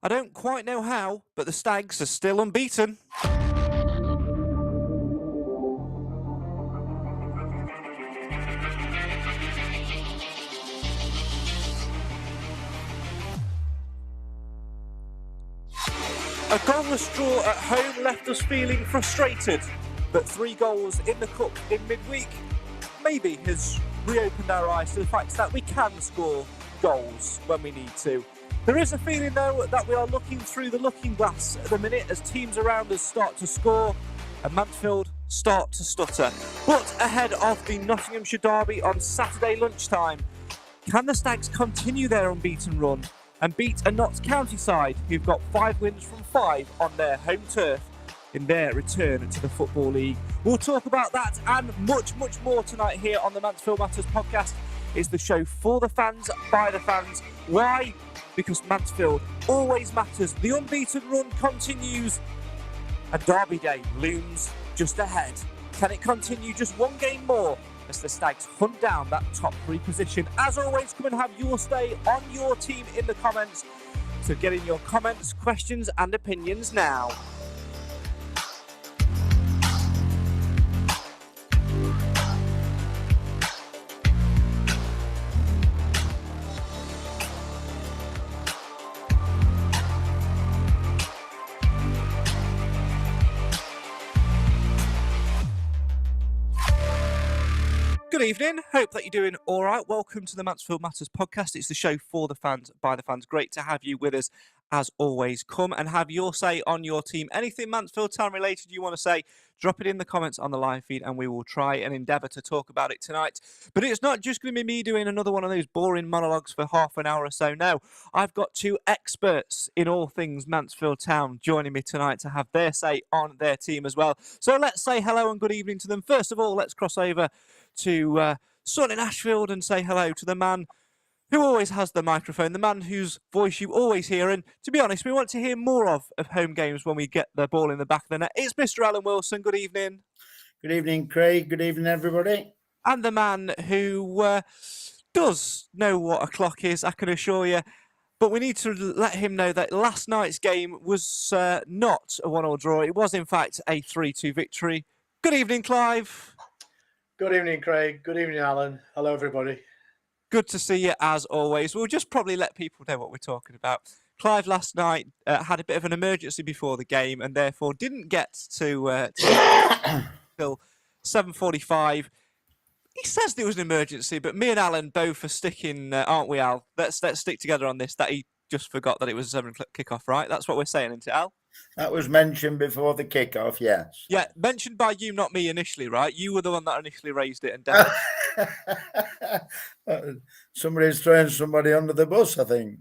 I don't quite know how, but the Stags are still unbeaten. A goalless draw at home left us feeling frustrated, but 3 goals in the cup in midweek maybe has reopened our eyes to the fact that we can score goals when we need to. There is a feeling, though, that we are looking through the looking glass at the minute as teams around us start to score and Mansfield start to stutter. But ahead of the Nottinghamshire derby on Saturday lunchtime, can the Stags continue their unbeaten run and beat a Notts County side who've got 5 wins from 5 on their home turf in their return to the Football League? We'll talk about that and much, much more tonight here on the Mansfield Matters podcast. It's the show for the fans, by the fans. Why? Because Mansfield always matters. The unbeaten run continues. A derby day looms just ahead. Can it continue just one game more as the Stags hunt down that top 3 position? As always, come and have your say on your team in the comments. So get in your comments, questions and opinions now. Good evening. Hope that you're doing all right. Welcome to the Mansfield Matters podcast. It's the show for the fans, by the fans. Great to have you with us as always. Come and have your say on your team. Anything Mansfield Town related you want to say, drop it in the comments on the live feed and we will try and endeavour to talk about it tonight. But it's not just going to be me doing another one of those boring monologues for half an hour or so. No, I've got 2 experts in all things Mansfield Town joining me tonight to have their say on their team as well. So let's say hello and good evening to them. First of all, let's cross over to Son in Ashfield and say hello to the man who always has the microphone, the man whose voice you always hear. And to be honest, we want to hear more of home games when we get the ball in the back of the net. It's Mr. Alan Wilson. Good evening. Good evening, Craig. Good evening, everybody. And the man who does know what a clock is, I can assure you. But we need to let him know that last night's game was not a 1-1 draw. It was, in fact, a 3-2 victory. Good evening, Clive. Good evening, Craig. Good evening, Alan. Hello, everybody. Good to see you, as always. We'll just probably let people know what we're talking about. Clive last night had a bit of an emergency before the game and therefore didn't get to until 7:45. He says there was an emergency, but me and Alan both are sticking, aren't we, Al? Let's stick together on this, that he just forgot that it was a 7 o'clock kickoff, right? That's what we're saying, isn't it, Al? That was mentioned before the kickoff, yes. Yeah, mentioned by you, not me initially, right? You were the one that initially raised it. And Somebody's throwing somebody under the bus, I think.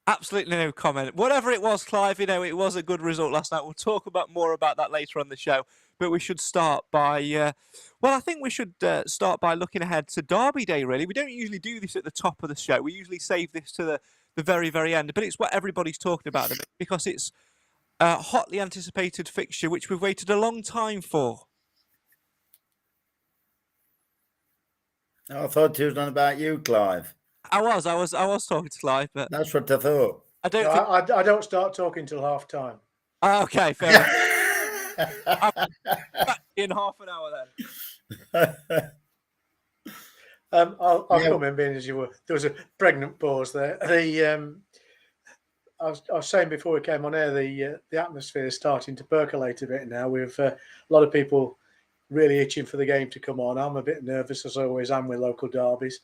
Absolutely no comment. Whatever it was, Clive, it was a good result last night. We'll talk more about that later on the show. But we should start by, I think we should start by looking ahead to Derby Day, really. We don't usually do this at the top of the show. We usually save this to the very, very end. But it's what everybody's talking about because it's a hotly anticipated fixture, which we've waited a long time for. I thought he was on about you, Clive. I was talking to Clive, but that's what I thought. I don't start talking till half time. Okay, fair enough. In half an hour then. I'll come in, being as you were. There was a pregnant pause there. I was saying before we came on air, the atmosphere is starting to percolate a bit now. We've a lot of people really itching for the game to come on. I'm a bit nervous, as I always am with local derbies.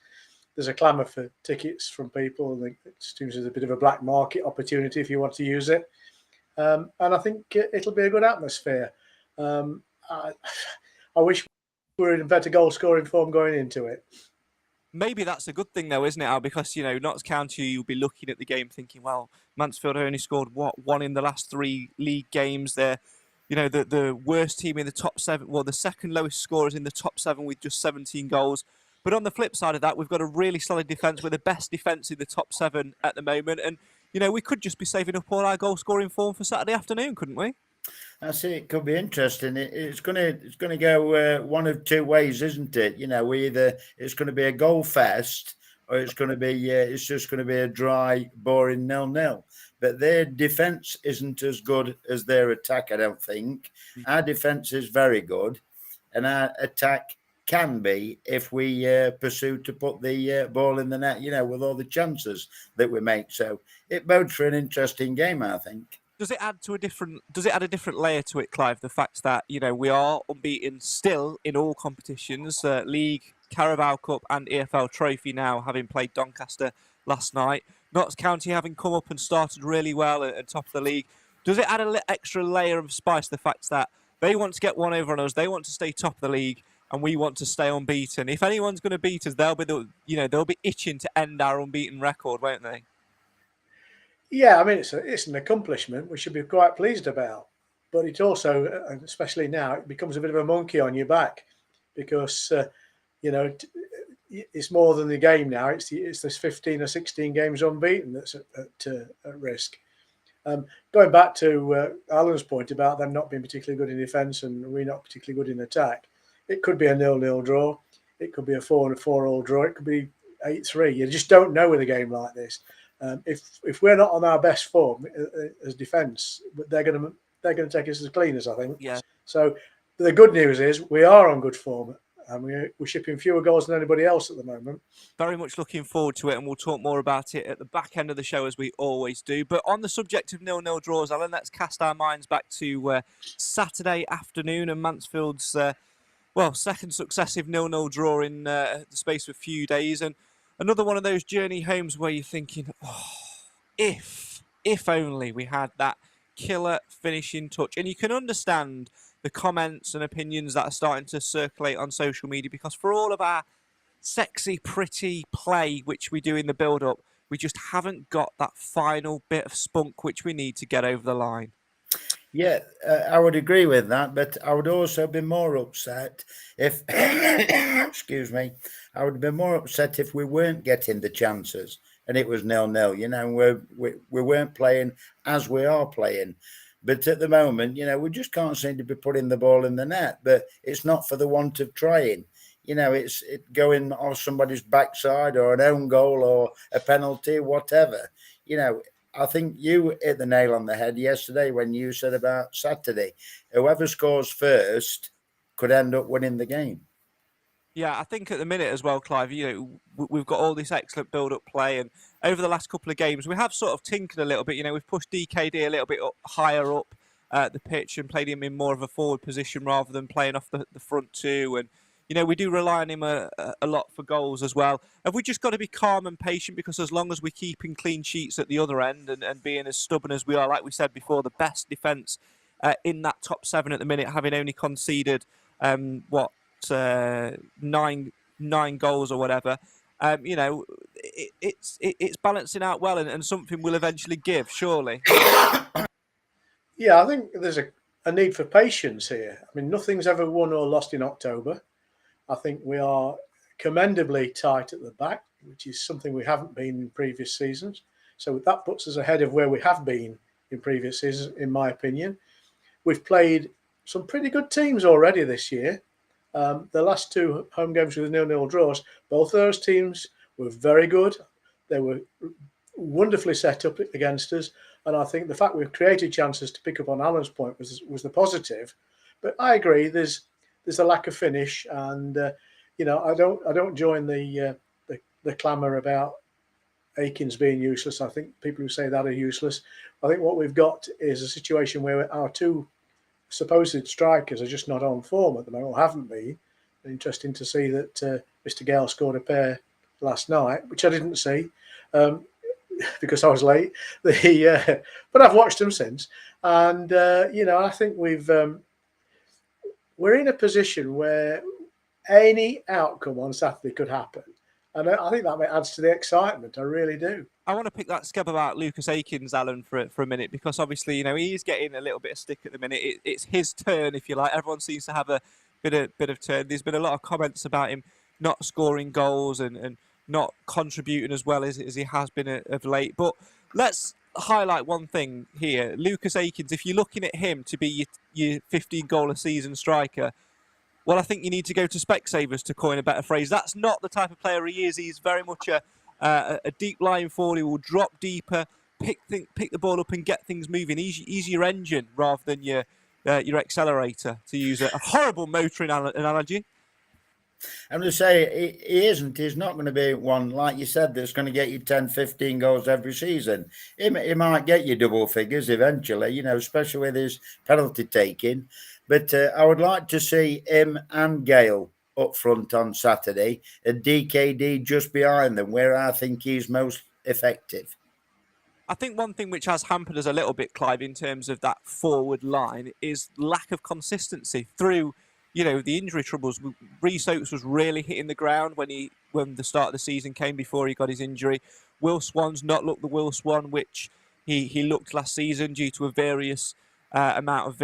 There's a clamour for tickets from people, and it seems there's a bit of a black market opportunity if you want to use it. And I think it'll be a good atmosphere. I wish we were in better goal scoring form going into it. Maybe that's a good thing, though, isn't it, Al? Because, Notts County, you'll be looking at the game thinking, well, Mansfield only scored, 1 in the last 3 league games. They're, the worst team in the top 7. Well, the second lowest scorers in the top 7 with just 17 goals. But on the flip side of that, we've got a really solid defence. We're the best defence in the top 7 at the moment. And, we could just be saving up all our goal-scoring form for Saturday afternoon, couldn't we? I see. It could be interesting. It's going to go one of 2 ways, isn't it? Either it's going to be a goal fest, or it's going to be it's just going to be a dry, boring 0-0. but their defence isn't as good as their attack, I don't think. Our defence is very good, and our attack can be if we pursue to put the ball in the net, with all the chances that we make. So it bodes for an interesting game, I think. Does it add a different layer to it, Clive? The fact that we are unbeaten still in all competitions, League, Carabao Cup, and EFL Trophy now, having played Doncaster last night. Notts County having come up and started really well at top of the league. Does it add an extra layer of spice? The fact that they want to get one over on us, they want to stay top of the league, and we want to stay unbeaten. If anyone's going to beat us, they'll be itching to end our unbeaten record, won't they? Yeah, I mean, it's an accomplishment we should be quite pleased about. But it also, especially now, it becomes a bit of a monkey on your back because, it's more than the game now. It's this 15 or 16 games unbeaten that's at risk. Going back to Alan's point about them not being particularly good in defence and we're not particularly good in attack, it could be a 0-0 draw. It could be a 4-4 draw. It could be 8-3. You just don't know with a game like this. If we're not on our best form as defence, they're going to take us as cleaners, I think. Yeah. So the good news is we are on good form, and we're shipping fewer goals than anybody else at the moment. Very much looking forward to it, and we'll talk more about it at the back end of the show as we always do. But on the subject of 0-0 draws, Alan, let's cast our minds back to Saturday afternoon and Mansfield's second successive 0-0 draw in the space of a few days, and another one of those journey homes where you're thinking, if only we had that killer finishing touch. And you can understand the comments and opinions that are starting to circulate on social media, because for all of our sexy, pretty play which we do in the build-up, we just haven't got that final bit of spunk which we need to get over the line. Yeah, I would agree with that, but I would also be more upset if, excuse me, I would be more upset if we weren't getting the chances and it was 0-0. We weren't playing as we are playing. But at the moment, we just can't seem to be putting the ball in the net. But it's not for the want of trying. It's going off somebody's backside or an own goal or a penalty, whatever. I think you hit the nail on the head yesterday when you said about Saturday. Whoever scores first could end up winning the game. Yeah, I think at the minute as well, Clive, we've got all this excellent build-up play, and over the last couple of games, we have sort of tinkered a little bit. We've pushed DKD a little bit higher up the pitch and played him in more of a forward position rather than playing off the front two. And, we do rely on him a lot for goals as well. Have we just got to be calm and patient? Because as long as we're keeping clean sheets at the other end and being as stubborn as we are, like we said before, the best defence in that top seven at the minute, having only conceded, 9 goals or whatever, it's balancing out well, and something will eventually give, surely. Yeah, I think there's a need for patience here. I mean, nothing's ever won or lost in October. I think we are commendably tight at the back, which is something we haven't been in previous seasons. So that puts us ahead of where we have been in previous seasons, in my opinion. We've played some pretty good teams already this year. The last two home games with 0-0 draws, both those teams were very good. They were wonderfully set up against us. And I think the fact we've created chances, to pick up on Alan's point, was the positive. But I agree, there's a lack of finish, and I don't join the clamour about Akins being useless. I think people who say that are useless. I think what we've got is a situation where our two supposed strikers are just not on form at the moment, or haven't been. Interesting to see that Mr. Gale scored a pair last night, which I didn't see because I was late. But I've watched them since, and I think we're in a position where any outcome on Saturday could happen. And I think that adds to the excitement. I really do. I want to pick that scab about Lucas Akins, Alan, for a minute, because obviously, he's getting a little bit of stick at the minute. It's his turn, if you like. Everyone seems to have a bit of turn. There's been a lot of comments about him not scoring goals and not contributing as well as he has been of late. But let's highlight one thing here. Lucas Akins, if you're looking at him to be your 15-goal-a-season striker, well, I think you need to go to Specsavers, to coin a better phrase. That's not the type of player he is. He's very much a deep line forward. He will drop deeper, pick the ball up and get things moving. He's your engine rather than your accelerator, to use a horrible motoring analogy. I'm going to say he's not going to be one, like you said, that's going to get you 10, 15 goals every season. He might get you double figures eventually, especially with his penalty taking. But I would like to see him and Gale up front on Saturday and DKD just behind them, where I think he's most effective. I think one thing which has hampered us a little bit, Clive, in terms of that forward line is lack of consistency through, the injury troubles. Rhys Oates was really hitting the ground when the start of the season came before he got his injury. Will Swan's not looked the Will Swan which he looked last season due to a various amount of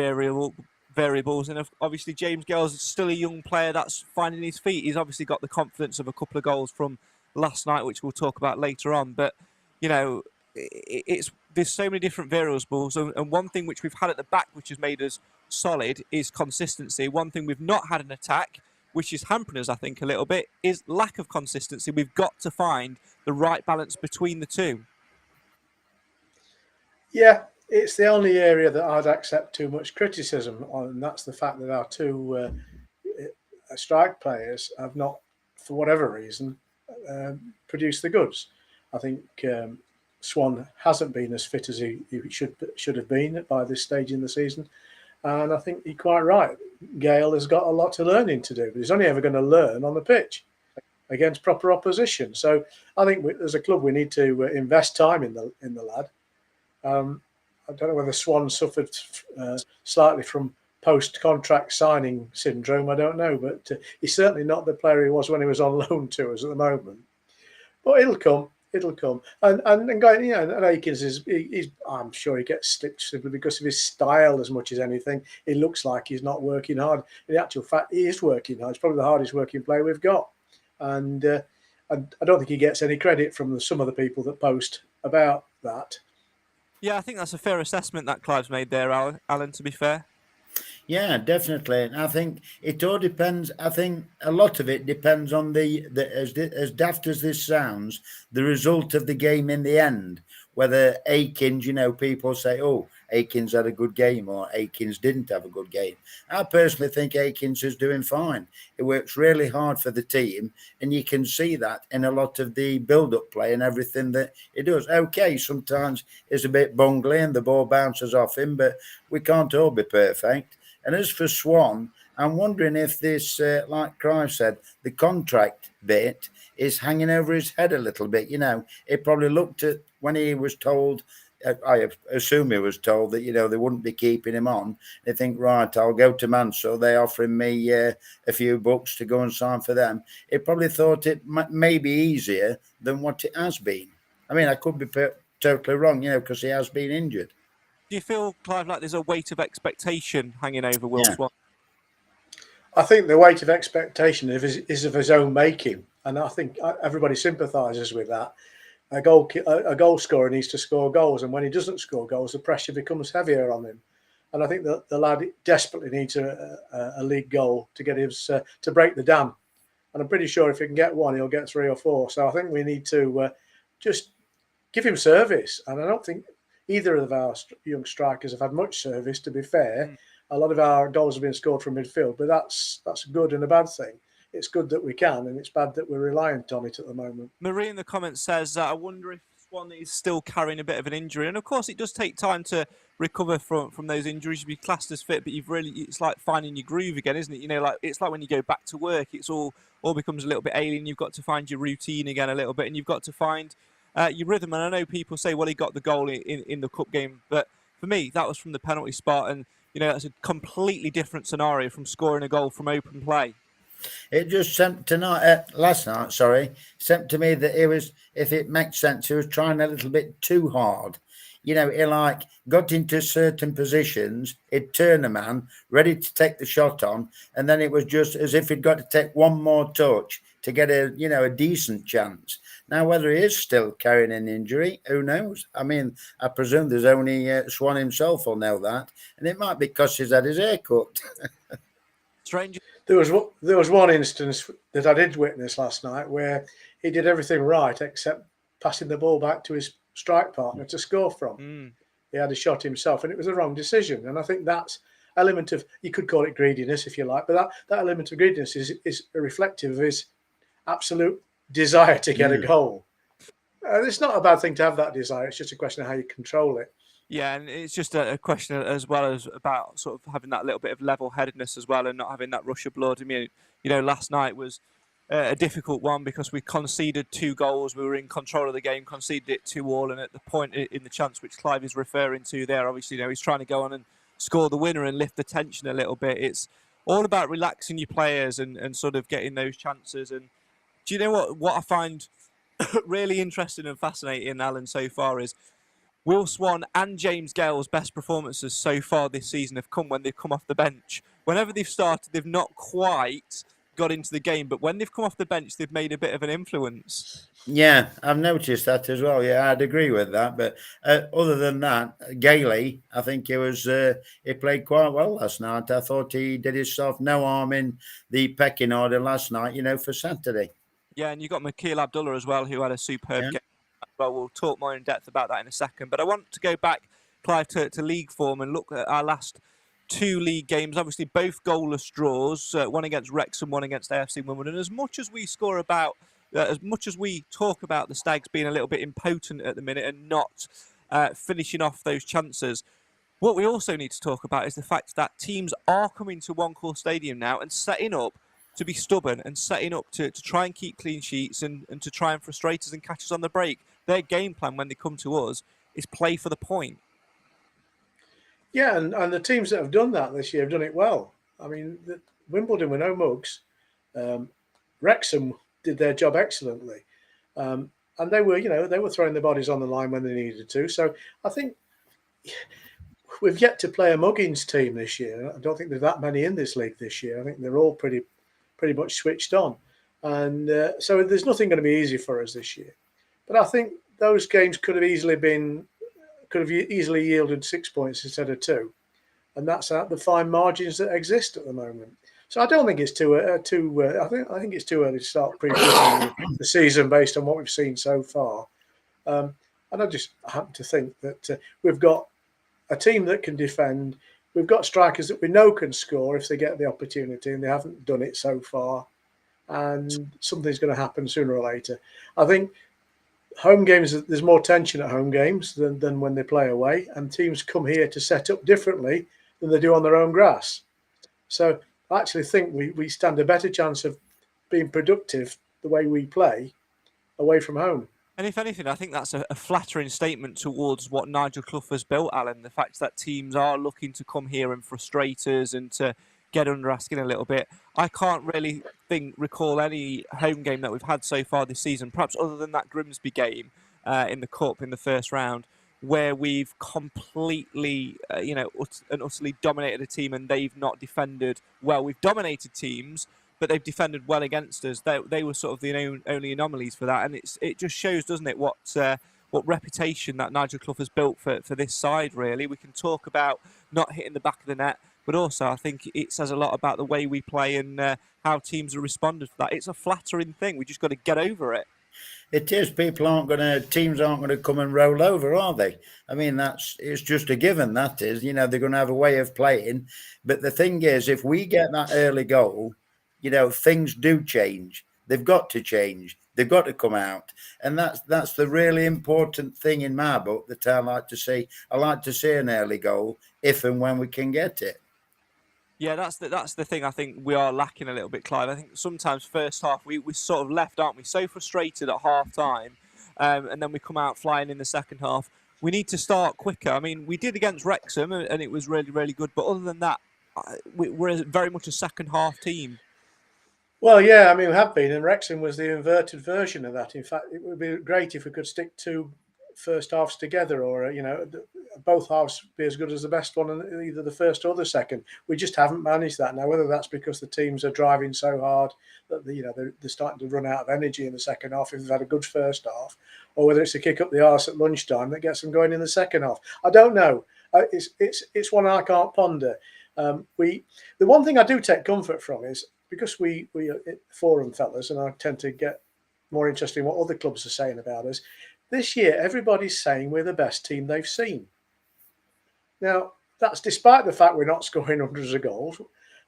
variables. And obviously James Gale's still a young player that's finding his feet. He's obviously got the confidence of a couple of goals from last night, which we'll talk about later on. But, there's so many different variables, and one thing which we've had at the back which has made us solid is consistency. One thing we've not had in attack, which is hampering us, I think, a little bit, is lack of consistency. We've got to find the right balance between the two. Yeah, it's the only area that I'd accept too much criticism on, and that's the fact that our two strike players have not, for whatever reason, produced the goods. I think Swan hasn't been as fit as he should have been by this stage in the season. And I think you're quite right. Gale has got a lot of learning to do, but he's only ever going to learn on the pitch against proper opposition. So I think as a club, we need to invest time in the lad. I don't know whether Swan suffered slightly from post-contract signing syndrome. I don't know, but he's certainly not the player he was when he was on loan to us at the moment. But it'll come. And going, and Akins he's I'm sure he gets slipped simply because of his style as much as anything. It looks like he's not working hard. In actual fact, he is working hard. He's probably the hardest working player we've got. And I don't think he gets any credit from some of the people that post about that. Yeah, I think that's a fair assessment that Clive's made there, Alan, to be fair. Yeah, definitely. And I think it all depends. I think a lot of it depends on as daft as this sounds, the result of the game in the end. Whether Akins, people say, oh, Akins had a good game or Akins didn't have a good game. I personally think Akins is doing fine. He works really hard for the team, and you can see that in a lot of the build-up play and everything that he does. Okay, sometimes it's a bit bungly and the ball bounces off him, but we can't all be perfect. And as for Swan, I'm wondering if this, like Clive said, the contract bit is hanging over his head a little bit. He probably looked at when he was told, I assume he was told that, they wouldn't be keeping him on. They think, right, I'll go to Mansfield. They're offering me a few bucks to go and sign for them. He probably thought it may be easier than what it has been. I mean, I could be totally wrong, because he has been injured. Do you feel, Clive, like there's a weight of expectation hanging over Will Swan? I think the weight of expectation is of his own making, and I think everybody sympathises with that. A goal scorer needs to score goals, and when he doesn't score goals, the pressure becomes heavier on him. And I think that the lad desperately needs a league goal to get his to break the dam. And I'm pretty sure if he can get one, he'll get 3 or 4. So I think we need to just give him service. And I don't think either of our young strikers have had much service, to be fair. A lot of our goals have been scored from midfield, but that's a good and a bad thing. It's good that we can, and it's bad that we're reliant on it at the moment. Marie in the comments says, I wonder if Swan is still carrying a bit of an injury. And of course, it does take time to recover from those injuries. You'd be classed as fit, but it's like finding your groove again, isn't it? It's like when you go back to work, it's all becomes a little bit alien. You've got to find your routine again a little bit, and you've got to find your rhythm. And I know people say, well, he got the goal in the cup game, but for me, that was from the penalty spot, and that's a completely different scenario from scoring a goal from open play. It just sent last night, sent to me that if it makes sense, he was trying a little bit too hard. He got into certain positions, he'd turn a man, ready to take the shot on, and then it was just as if he'd got to take one more touch to get a decent chance. Now, whether he is still carrying an injury, who knows? I mean, I presume there's only Swan himself will know that, and it might be because he's had his hair cut. Strange. There was one instance that I did witness last night where he did everything right except passing the ball back to his strike partner to score from. He had a shot himself, and it was the wrong decision. And I think that's element of, you could call it greediness if you like, but that element of greediness is reflective of his absolute desire to get a goal. It's not a bad thing to have that desire. It's just a question of how you control it. Yeah, and it's just a question as well as about sort of having that little bit of level-headedness as well and not having that rush of blood. I mean, last night was a difficult one because we conceded 2 goals. We were in control of the game, conceded it 2-2, and at the point in the chance which Clough is referring to there, obviously, he's trying to go on and score the winner and lift the tension a little bit. It's all about relaxing your players and sort of getting those chances. And do you know what I find really interesting and fascinating, Alan, so far is Will Swan and James Gale's best performances so far this season have come when they've come off the bench. Whenever they've started, they've not quite got into the game, but when they've come off the bench, they've made a bit of an influence. Yeah, I've noticed that as well. Yeah, I'd agree with that. But other than that, Gailey, I think he played quite well last night. I thought he did himself no harm in the pecking order last night, for Saturday. Yeah, and you've got Makeel Abdullah as well, who had a superb game. Well, we'll talk more in depth about that in a second. But I want to go back, Clive, to league form and look at our last 2 league games. Obviously, both goalless draws, one against Wrexham, one against AFC Wimbledon. As much as we talk about the Stags being a little bit impotent at the minute and not finishing off those chances, what we also need to talk about is the fact that teams are coming to One Call Stadium now and setting up to be stubborn and setting up to try and keep clean sheets and to try and frustrate us and catch us on the break. Their game plan when they come to us is play for the point. Yeah, and the teams that have done that this year have done it well. I mean, Wimbledon were no mugs. Wrexham did their job excellently. And they were throwing their bodies on the line when they needed to. So I think we've yet to play a muggins team this year. I don't think there's that many in this league this year. I think they're all pretty much switched on. And so there's nothing going to be easy for us this year. But I think those games could have easily yielded 6 points instead of 2. And that's at the fine margins that exist at the moment. So I don't think it's I think it's too early to start previewing the season based on what we've seen so far. And I just happen to think that we've got a team that can defend. We've got strikers that we know can score if they get the opportunity, and they haven't done it so far. And something's going to happen sooner or later. I think home games, there's more tension at home games than when they play away, and teams come here to set up differently than they do on their own grass. So I actually think we stand a better chance of being productive the way we play away from home. And if anything, I think that's a flattering statement towards what Nigel Clough has built, Alan. The fact that teams are looking to come here and frustrate us and to get under our skin a little bit. I can't really recall any home game that we've had so far this season, perhaps other than that Grimsby game in the Cup in the first round, where we've completely, and utterly dominated a team and they've not defended well. We've dominated teams, but they've defended well against us. They were sort of the only anomalies for that, and it just shows, doesn't it, what reputation that Nigel Clough has built for this side. Really, we can talk about not hitting the back of the net, but also I think it says a lot about the way we play and how teams are responded to that. It's a flattering thing. We just got to get over it. It is. Teams aren't going to come and roll over, are they? I mean, it's just a given, that is. They're going to have a way of playing. But the thing is, if we get that early goal, things do change. They've got to change. They've got to come out. And that's the really important thing in my book that I like to see. I like to see an early goal if and when we can get it. Yeah, that's the thing I think we are lacking a little bit, Clive. I think sometimes first half we sort of left, aren't we, so frustrated at half time, and then we come out flying in the second half. We need to start quicker. I mean, we did against Wrexham and it was really, really good. But other than that, we're very much a second half team. Well, yeah, I mean, we have been, and Wrexham was the inverted version of that. In fact, it would be great if we could stick 2 first halves together, or both halves be as good as the best one in either the first or the second. We just haven't managed that now. Whether that's because the teams are driving so hard that they're starting to run out of energy in the second half if they've had a good first half, or whether it's a kick up the arse at lunchtime that gets them going in the second half. I don't know. It's one I can't ponder. The one thing I do take comfort from is because we forum fellas, and I tend to get more interested in what other clubs are saying about us. this year everybody's saying we're the best team they've seen. Now, that's despite the fact we're not scoring hundreds of goals.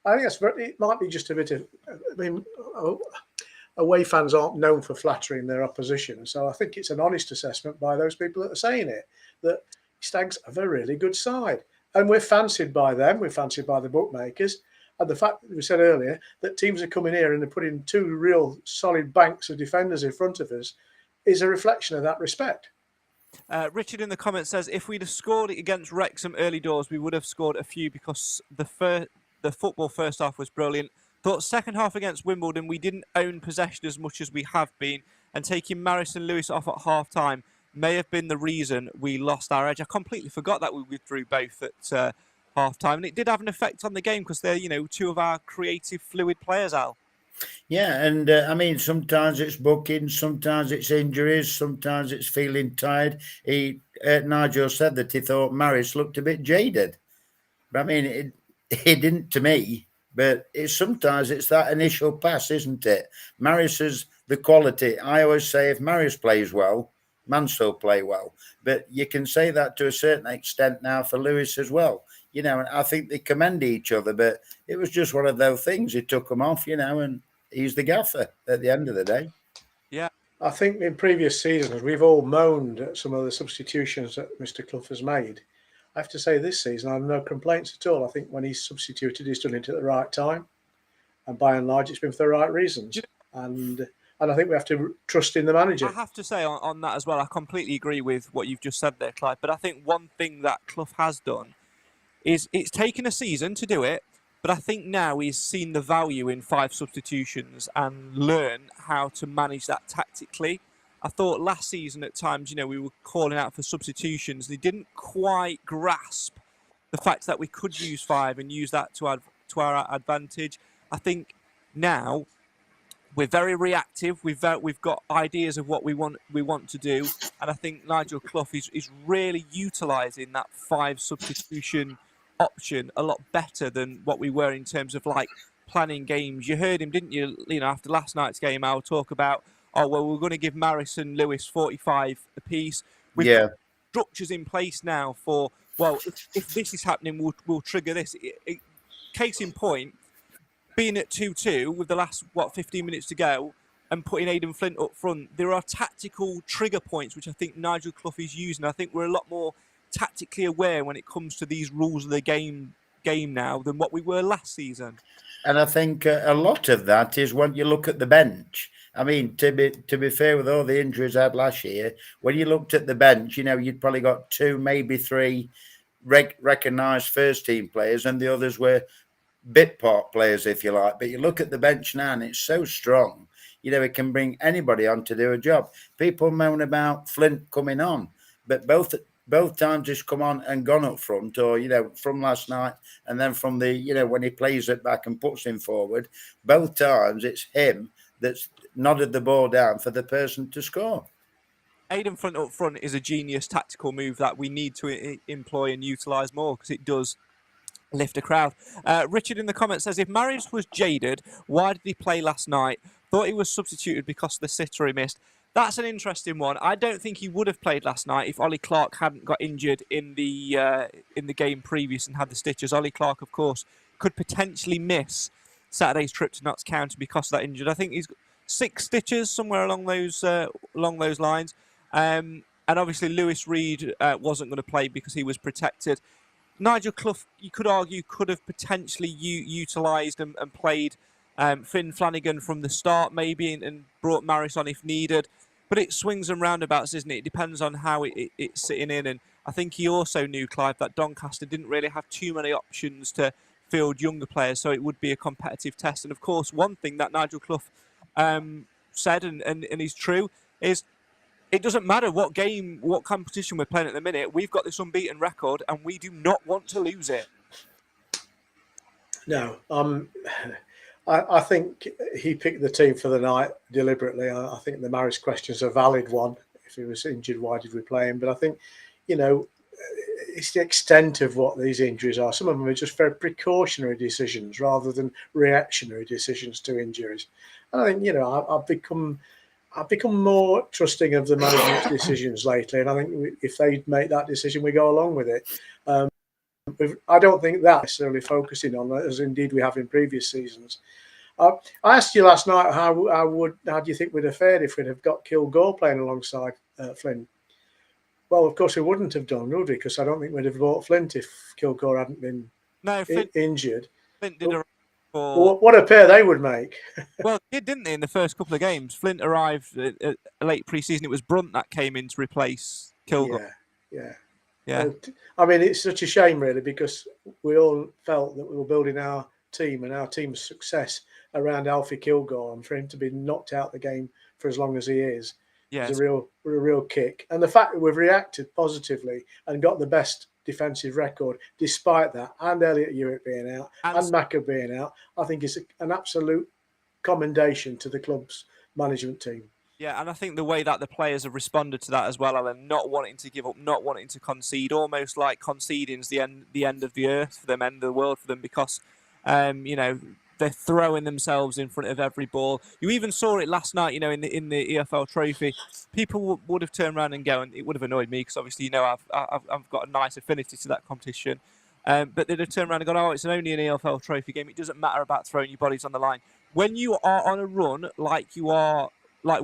I think it might be just a bit of, I mean, away fans aren't known for flattering their opposition. So I think it's an honest assessment by those people that are saying it, that Stags have a really good side. And we're fancied by them, we're fancied by the bookmakers. And the fact that we said earlier that teams are coming here and they're putting two real solid banks of defenders in front of us is a reflection of that respect. Richard in the comments says, if we'd have scored against Wrexham early doors, we would have scored a few because the football first half was brilliant. Thought second half against Wimbledon, we didn't own possession as much as we have been, and taking Maris and Lewis off at half time may have been the reason we lost our edge. I completely forgot that we withdrew both at half time, and it did have an effect on the game because they're, two of our creative, fluid players, Al. Yeah, and I mean, sometimes it's booking, sometimes it's injuries, sometimes it's feeling tired. Nigel said that he thought Maris looked a bit jaded. But I mean, he didn't to me. But sometimes it's that initial pass, isn't it? Maris is the quality. I always say if Maris plays well, Mansfield play well. But you can say that to a certain extent now for Lewis as well. And I think they commend each other, but it was just one of those things. He took them off, and he's the gaffer at the end of the day. Yeah. I think in previous seasons, we've all moaned at some of the substitutions that Mr. Clough has made. I have to say this season, I have no complaints at all. I think when he's substituted, he's done it at the right time. And by and large, it's been for the right reasons. And I think we have to trust in the manager. I have to say on that as well, I completely agree with what you've just said there, Clive. But I think one thing that Clough has done is it's taken a season to do it, but I think now he's seen the value in 5 substitutions and learn how to manage that tactically. I thought last season at times, we were calling out for substitutions. They didn't quite grasp the fact that we could use 5 and use that to our advantage. I think now we're very reactive. We've got ideas of what we want to do, and I think Nigel Clough is really utilising that 5 substitution option a lot better than what we were in terms of planning games. You heard him, didn't you? After last night's game, I'll talk about, we're going to give Maris and Lewis 45 apiece. We've got structures in place now for, if this is happening, we'll trigger this. Case in point, being at 2-2 with the last 15 minutes to go and putting Aidan Flint up front, there are tactical trigger points which I think Nigel Clough is using. I think we're a lot more tactically aware when it comes to these rules of the game now than what we were last season. And I think a lot of that is when you look at the bench. I mean, to be fair, with all the injuries I had last year, when you looked at the bench, you'd probably got 2, maybe 3 recognised first-team players, and the others were bit part players, if you like. But you look at the bench now, and it's so strong. It can bring anybody on to do a job. People moan about Flint coming on, but both times he's come on and gone up front, or, from last night and then from the, when he plays it back and puts him forward, both times it's him that's nodded the ball down for the person to score. Aidan Flint up front is a genius tactical move that we need to employ and utilise more because it does lift a crowd. Richard in the comments says, if Maris was jaded, why did he play last night? Thought he was substituted because of the sitter he missed. That's an interesting one. I don't think he would have played last night if Ollie Clark hadn't got injured in the game previous and had the stitches. Ollie Clark, of course, could potentially miss Saturday's trip to Notts County because of that injury. I think he's got 6 stitches somewhere along those lines. And obviously Lewis Reed wasn't going to play because he was protected. Nigel Clough, you could argue, could have potentially utilised and played Finn Flanagan from the start maybe and brought Maris on if needed. But it swings and roundabouts, isn't it? It depends on how it's sitting in. And I think he also knew, Clive, that Doncaster didn't really have too many options to field younger players, so it would be a competitive test. And, of course, one thing that Nigel Clough said, and is true, is it doesn't matter what competition we're playing at the minute. We've got this unbeaten record, and we do not want to lose it. No, I think he picked the team for the night deliberately. I think the Maris question's a valid one. If he was injured, why did we play him? But I think, it's the extent of what these injuries are. Some of them are just very precautionary decisions rather than reactionary decisions to injuries. And I think, I've become more trusting of the management's decisions lately, and I think if they make that decision, we go along with it. I don't think that necessarily focusing on that, as indeed we have in previous seasons. I asked you last night how do you think we'd have fared if we'd have got Kilgore playing alongside Flint? Well, of course we wouldn't have done, would we? Because I don't think we'd have bought Flint if Kilgore hadn't been injured. Flint did what a pair they would make. Well, they did, didn't they, in the first couple of games? Flint arrived late pre-season. It was Brunt that came in to replace Kilgore. Yeah. I mean, it's such a shame, really, because we all felt that we were building our team and our team's success around Alfie Kilgore, and for him to be knocked out the game for as long as he is a real kick. And the fact that we've reacted positively and got the best defensive record despite that, and Elliot Hewitt being out and Macca being out, I think is an absolute commendation to the club's management team. Yeah, and I think the way that the players have responded to that as well, Alan, not wanting to give up, not wanting to concede, almost like conceding is the end of the earth for them, end of the world for them, because they're throwing themselves in front of every ball. You even saw it last night, in the EFL Trophy. People would have turned around and gone, it would have annoyed me because obviously I've got a nice affinity to that competition. But they'd have turned around and gone, it's only an EFL Trophy game. It doesn't matter about throwing your bodies on the line. When you are on a run like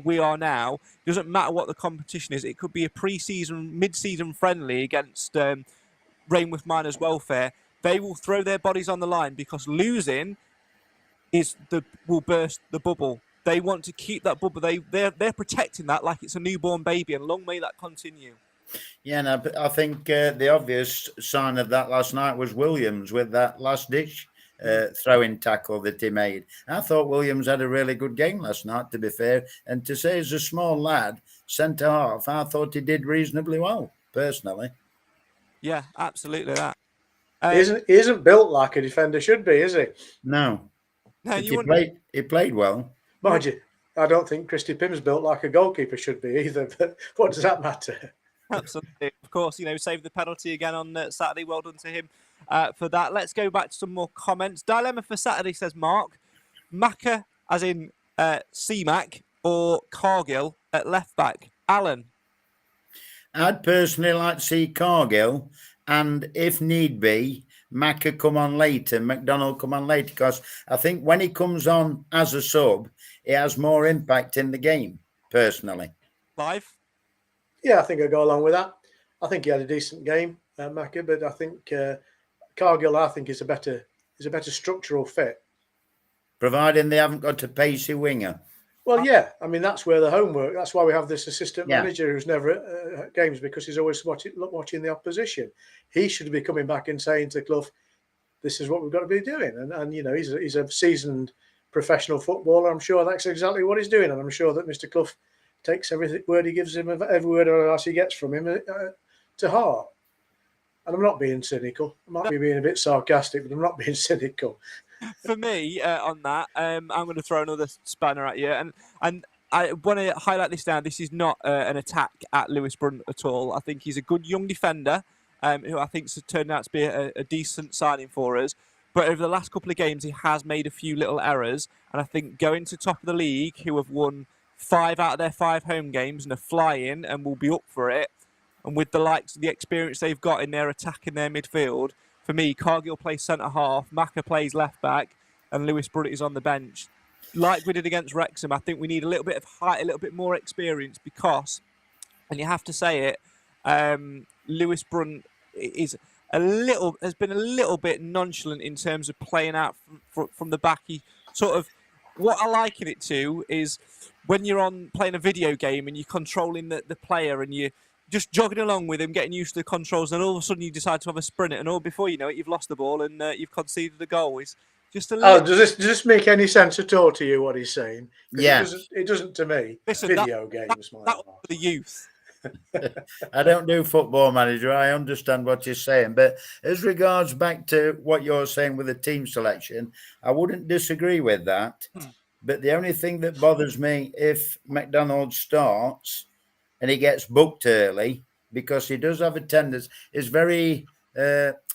we are now, it doesn't matter what the competition is. It could be a pre-season, mid-season friendly against Rainworth Miners Welfare. They will throw their bodies on the line because losing will burst the bubble. They want to keep that bubble. They're protecting that like it's a newborn baby, and long may that continue. Yeah, no, I think the obvious sign of that last night was Williams with that last ditch throwing tackle that he made. I thought Williams had a really good game last night, to be fair. And to say he's a small lad, centre half, I thought he did reasonably well, personally. Yeah, absolutely that. He isn't built like a defender should be, is he? No. No, he played well. Mind you, I don't think Christy Pym's built like a goalkeeper should be either, but what does that matter? Absolutely. Of course, saved the penalty again on Saturday. Well done to him for that. Let's go back to some more comments. Dilemma for Saturday, says Mark. Macca, as in C-Mac, or Cargill at left back. Alan? I'd personally like to see Cargill, and if need be, Macca come on later, McDonald come on later, because I think when he comes on as a sub, he has more impact in the game, personally. Live? Yeah, I think I'll go along with that. I think he had a decent game, Macca, but I think Cargill, is a better structural fit. Providing they haven't got a pacey winger. Well, yeah. I mean, that's where the homework. That's why we have this assistant manager who's never at games, because he's always watching the opposition. He should be coming back and saying to Clough, "This is what we've got to be doing." And he's a seasoned professional footballer. I'm sure that's exactly what he's doing, and I'm sure that Mr. Clough takes every word he gives him, every word of advice he gets from him to heart. And I'm not being cynical. I might be being a bit sarcastic, but I'm not being cynical. For me, on that, I'm going to throw another spanner at you, and I want to highlight this now. This is not an attack at Lewis Brunt at all. I think he's a good young defender, who I think has turned out to be a decent signing for us. But over the last couple of games, he has made a few little errors, and I think going to top of the league, who have won 5 out of their 5 home games and are flying and will be up for it, and with the experience they've got in their attack in their midfield. For me, Cargill plays centre-half, Macca plays left-back, and Lewis Brunt is on the bench. Like we did against Wrexham, I think we need a little bit of height, a little bit more experience because, and you have to say it, Lewis Brunt has been a little bit nonchalant in terms of playing out from the back. He sort of, what I liken it to is when you're playing a video game and you're controlling the player and you're just jogging along with him, getting used to the controls, and all of a sudden you decide to have a sprint, and all before you know it, you've lost the ball and you've conceded a goal. It's just a little... does this make any sense at all to you, what he's saying? Yeah. It doesn't to me. Listen, video games, that was for the youth. I don't do Football Manager. I understand what you're saying. But as regards back to what you're saying with the team selection, I wouldn't disagree with that. But the only thing that bothers me, if McDonald starts and he gets booked early, because he does have a tendency, is very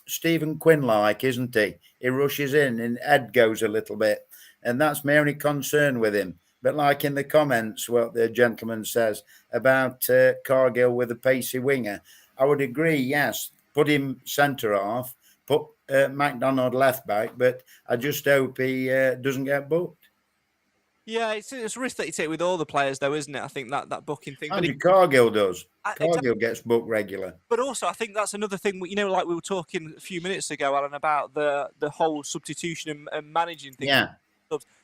Stephen Quinn-like, isn't he? He rushes in and Ed goes a little bit. And that's my only concern with him. But like in the comments, what the gentleman says about Cargill with a pacey winger, I would agree, yes. Put him centre half, put McDonald left back, but I just hope he doesn't get booked. Yeah, it's a risk that you take with all the players, though, isn't it? I think that booking thing. Andrew Cargill does. Cargill Exactly. gets booked regular. But also, I think that's another thing. Like we were talking a few minutes ago, Alan, about the whole substitution and managing thing. Yeah.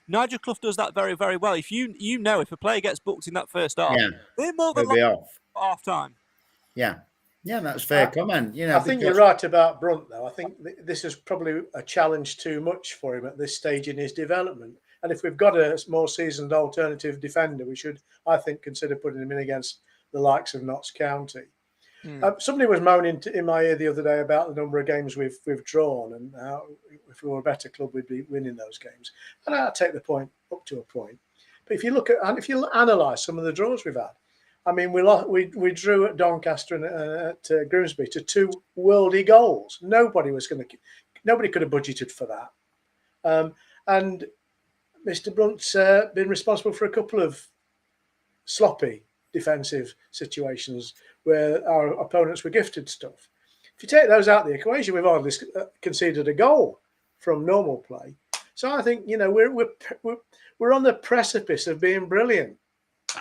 Nigel Clough does that very, very well. If you know if a player gets booked in that first half, they're more than He'll be off. Half time. Yeah. Yeah, that's fair comment. I think you're right about Brunt, though. I think this is probably a challenge too much for him at this stage in his development. And if we've got a more seasoned alternative defender, we should, I think, consider putting him in against the likes of Notts County. Somebody was moaning in my ear the other day about the number of games we've drawn and how if we were a better club, we'd be winning those games. And I take the point up to a point. But if you look at and if you analyse some of the draws we've had, I mean, we drew at Doncaster and at Grimsby to 2 worldy goals. Nobody could have budgeted for that. And Mr. Brunt's been responsible for a couple of sloppy defensive situations where our opponents were gifted stuff. If you take those out of the equation, we've hardly conceded a goal from normal play. So I think we're on the precipice of being brilliant,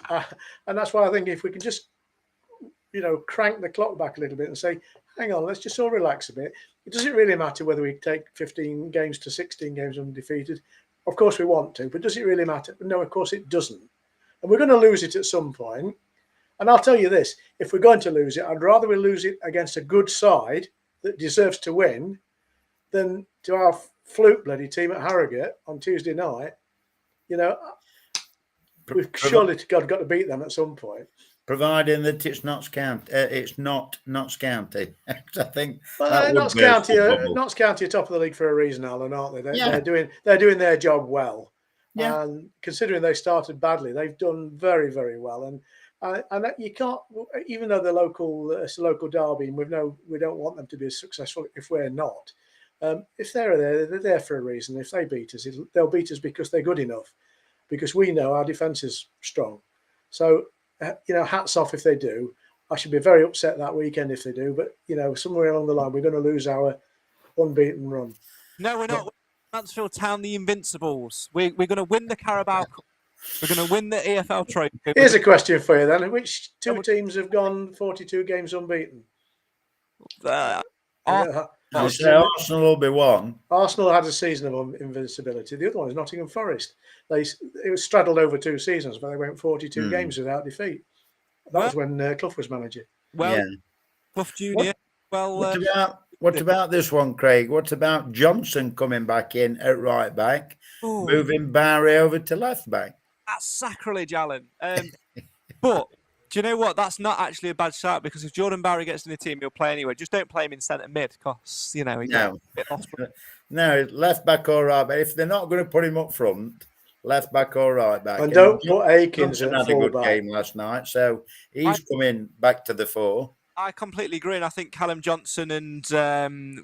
and that's why I think if we can just crank the clock back a little bit and say, hang on, let's just all relax a bit. It doesn't really matter whether we take 15 games to 16 games undefeated. Of course we want to, but does it really matter? No, of course it doesn't. And we're going to lose it at some point. And I'll tell you this, if we're going to lose it, I'd rather we lose it against a good side that deserves to win than to our fluke bloody team at Harrogate on Tuesday night. We've surely got to beat them at some point. Providing that it's Notts County, I think. Well, Notts County are top of the league for a reason, Alan, aren't they? They're doing their job well. Yeah. And considering they started badly, they've done very, very well. And you can't, even though it's a local derby, and we don't want them to be as successful if we're not. If they're there for a reason. If they beat us, they'll beat us because they're good enough, because we know our defence is strong. So, hats off if they do. I should be very upset that weekend if they do. But, somewhere along the line, we're going to lose our unbeaten run. No, we're not. Mansfield Town, the Invincibles. We're going to win the Carabao Cup. We're going to win the EFL trophy. Here's a question for you then. Which two teams have gone 42 games unbeaten? Arsenal will be one. Arsenal had a season of invincibility. The other one is Nottingham Forest. It was straddled over 2 seasons, but they went 42 games without defeat. That was when Clough was manager. Clough Junior. What about this one, Craig? What about Johnson coming back in at right back, moving Barry over to left back? That's sacrilege, Alan. But do you know what? That's not actually a bad shout, because if Jordan Barry gets in the team, he'll play anyway. Just don't play him in centre mid, because he gets a bit lost. No, left back or right back. If they're not going to put him up front, left back or right back. And don't put Akins at had a good game last night, so he's coming back to the fore. I completely agree, and I think Callum Johnson and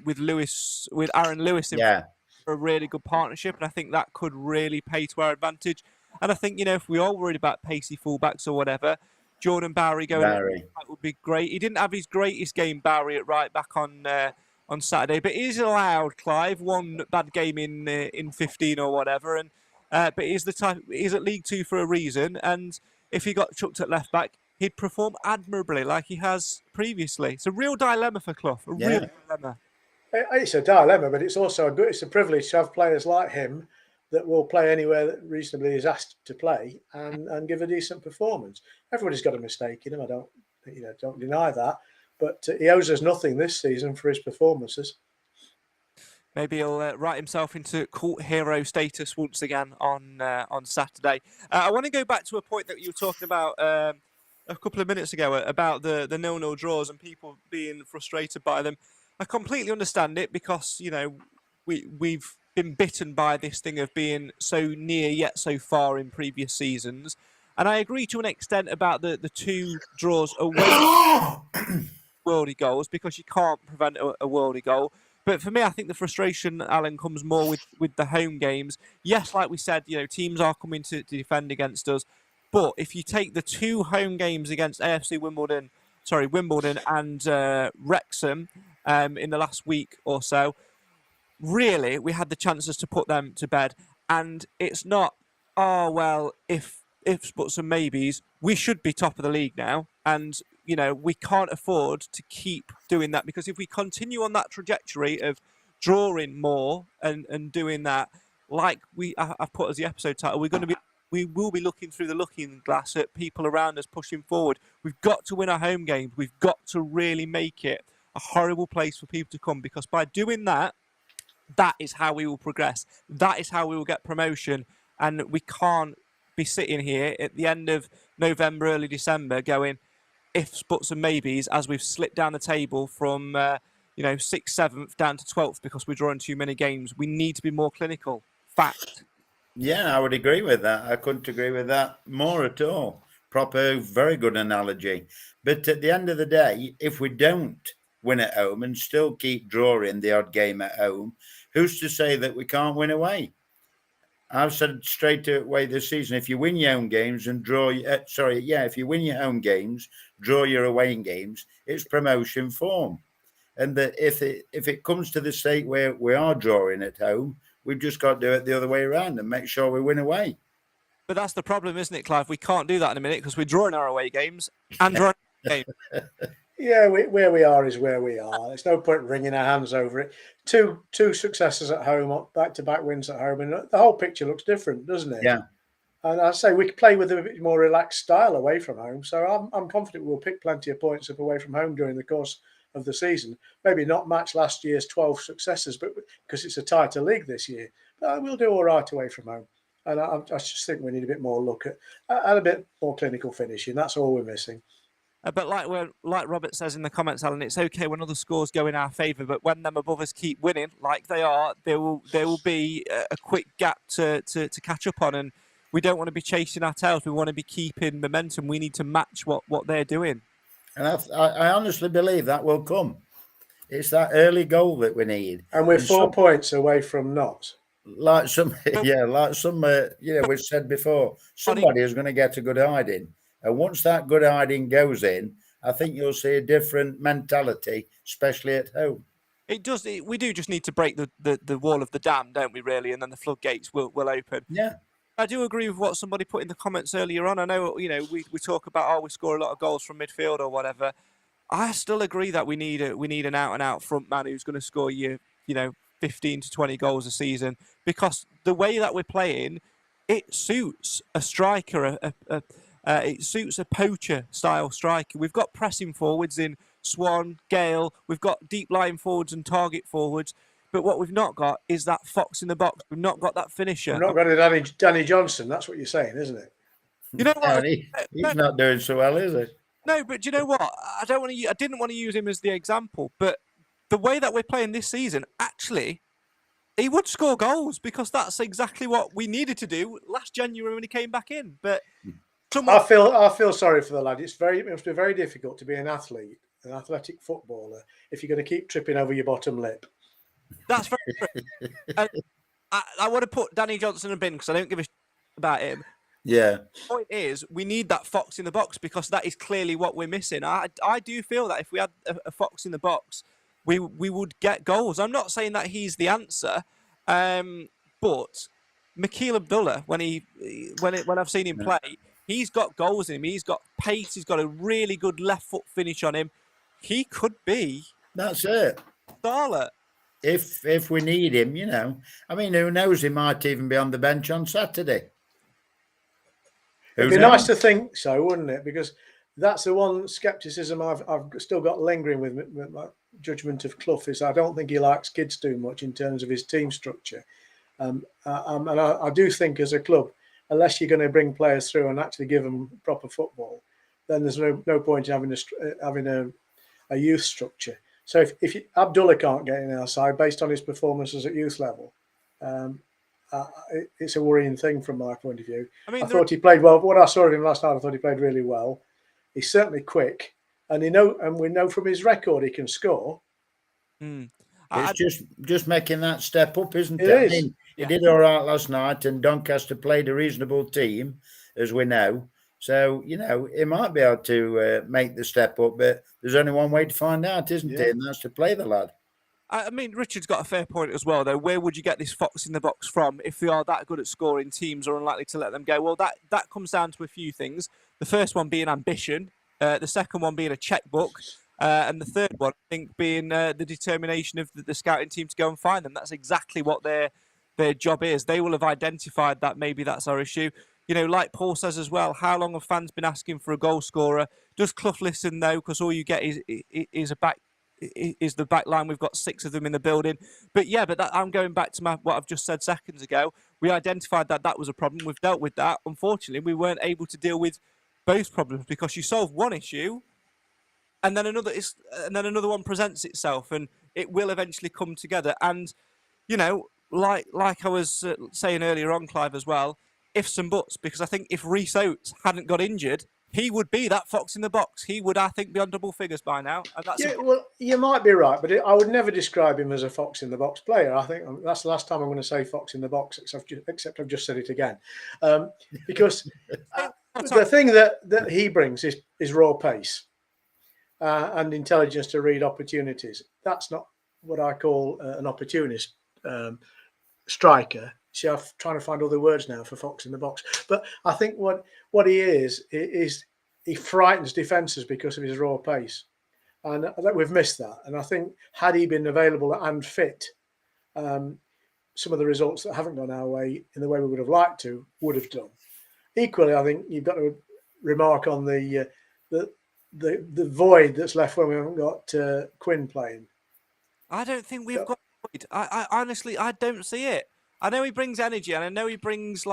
with Aaron Lewis are a really good partnership, and I think that could really pay to our advantage. And I think, if we are worried about pacey fullbacks or whatever, Jordan Barry going would be great. He didn't have his greatest game, Barry, at right back on Saturday, but he's allowed, Clive, one bad game in 15 or whatever, and but he's at League 2 for a reason, and if he got chucked at left back, he'd perform admirably like he has previously. It's a real dilemma for Clough. Real dilemma. It's a dilemma, but it's also it's a privilege to have players like him that will play anywhere that reasonably is asked to play and give a decent performance. Everybody's got a mistake in him. I don't deny that, but he owes us nothing this season for his performances. Maybe he'll write himself into cult hero status once again on Saturday. I want to go back to a point that you were talking about a couple of minutes ago about the 0-0 draws and people being frustrated by them. I completely understand it, because we've been bitten by this thing of being so near yet so far in previous seasons, and I agree to an extent about the 2 draws away worldy goals, because you can't prevent a worldy goal. But for me, I think the frustration, Alan, comes more with the home games. Yes, like we said, teams are coming to defend against us. But if you take the 2 home games against AFC Wimbledon and Wrexham in the last week or so, really, we had the chances to put them to bed. And it's not, if buts and maybes, we should be top of the league now. And, we can't afford to keep doing that, because if we continue on that trajectory of drawing more and doing that, like I've put as the episode title, we will be looking through the looking glass at people around us pushing forward. We've got to win our home games. We've got to really make it a horrible place for people to come, because by doing that, that is how we will progress. That is how we will get promotion. And we can't be sitting here at the end of November, early December going, ifs, buts and maybes, as we've slipped down the table from 6th, 7th down to 12th because we're drawing too many games. We need to be more clinical. Fact. Yeah, I would agree with that. I couldn't agree with that more at all. Proper, very good analogy. But at the end of the day, if we don't win at home and still keep drawing the odd game at home, who's to say that we can't win away? I've said straight away this season, if you win your home games and if you win your home games, draw your away games, it's promotion form. And that if it comes to the state where we are drawing at home, we've just got to do it the other way around and make sure we win away. But that's the problem, isn't it, Clive? We can't do that in a minute because we're drawing our away games and drawing our games. Yeah, where we are is where we are. There's no point wringing our hands over it. Two successes at home, back-to-back wins at home, and the whole picture looks different, doesn't it? Yeah. And I say we can play with a bit more relaxed style away from home. So I'm confident we'll pick plenty of points up away from home during the course of the season. Maybe not match last year's 12 successes, but because it's a tighter league this year. But we'll do all right away from home. And I just think we need a bit more look at a bit more clinical finishing. That's all we're missing. But like Robert says in the comments, Alan, it's okay when other scores go in our favour, but when them above us keep winning, like they are, there will be a quick gap to catch up on, and we don't want to be chasing our tails. We want to be keeping momentum. We need to match what they're doing. And I honestly believe that will come. It's that early goal that we need. And we're 4 points away from not. Like some we've said before, somebody is going to get a good hiding. And once that good hiding goes in, I think you'll see a different mentality, especially at home. It does. We do just need to break the wall of the dam, don't we, really? And then the floodgates will open. Yeah. I do agree with what somebody put in the comments earlier on. I know, we talk about, we score a lot of goals from midfield or whatever. I still agree that we need an out-and-out front man who's going to score 15 to 20 goals a season, because the way that we're playing, it suits a striker, it suits a poacher-style striker. We've got pressing forwards in Swan, Gale. We've got deep line forwards and target forwards. But what we've not got is that fox in the box. We've not got that finisher. We've not got a Danny Johnson. That's what you're saying, isn't it? You know what? He's not doing so well, is he? No, but do you know what? I didn't want to use him as the example, but the way that we're playing this season, actually, he would score goals, because that's exactly what we needed to do last January when he came back in. But I feel sorry for the lad. It must be very difficult to be an athlete, an athletic footballer, if you're going to keep tripping over your bottom lip. That's very true. And I want to put Danny Johnson in a bin because I don't give a shit about him. Yeah. The point is, we need that fox in the box, because that is clearly what we're missing. I do feel that if we had a fox in the box, we would get goals. I'm not saying that he's the answer, but Makeel Abdullah, when I've seen him play, he's got goals in him. He's got pace. He's got a really good left foot finish on him. He could be. That's it. Starlet. If we need him, I mean, who knows? He might even be on the bench on Saturday. It'd be nice to think so, wouldn't it? Because that's the one scepticism I've still got lingering with my judgment of Clough, is I don't think he likes kids too much in terms of his team structure. And I do think as a club, unless you're going to bring players through and actually give them proper football, then there's no point in having a youth structure. So if Abdullah can't get in our side based on his performances at youth level, it's a worrying thing from my point of view. I thought he played well. What I saw of him last night, I thought he played really well. He's certainly quick, and we know from his record he can score. It's just making that step up, isn't it? It I is. mean, he did all right last night, and Doncaster played a reasonable team, as we know. So, he might be able to make the step up, but there's only one way to find out, isn't it? And that's to play the lad. I mean, Richard's got a fair point as well, though. Where would you get this fox in the box from if they are that good at scoring? Teams are unlikely to let them go. Well, that comes down to a few things. The first one being ambition, the second one being a checkbook, and the third one, I think, being the determination of the scouting team to go and find them. That's exactly what their job is. They will have identified that maybe that's our issue. Like Paul says as well, how long have fans been asking for a goal scorer? Does Clough listen, though? Because all you get is the back line. We've got 6 of them in the building. But I'm going back to what I've just said seconds ago. We identified that was a problem. We've dealt with that. Unfortunately, we weren't able to deal with both problems because you solve one issue and then another one presents itself, and it will eventually come together. And, like I was saying earlier on, Clive, as well, ifs and buts, because I think if Rhys Oates hadn't got injured, he would be that fox in the box. He would, I think, be on double figures by now. And that's well, you might be right, but I would never describe him as a fox in the box player. I think that's the last time I'm going to say fox in the box, except I've just said it again. Because the thing that he brings is raw pace and intelligence to read opportunities. That's not what I call an opportunist striker. See, I'm trying to find other words now for fox in the box. But I think what he is he frightens defences because of his raw pace. And I think we've missed that. And I think had he been available and fit, some of the results that haven't gone our way in the way we would have liked to would have done. Equally, I think you've got to remark on the void that's left when we haven't got Quinn playing. I don't think we've got void. I honestly, I don't see it. I know he brings energy, and I know he brings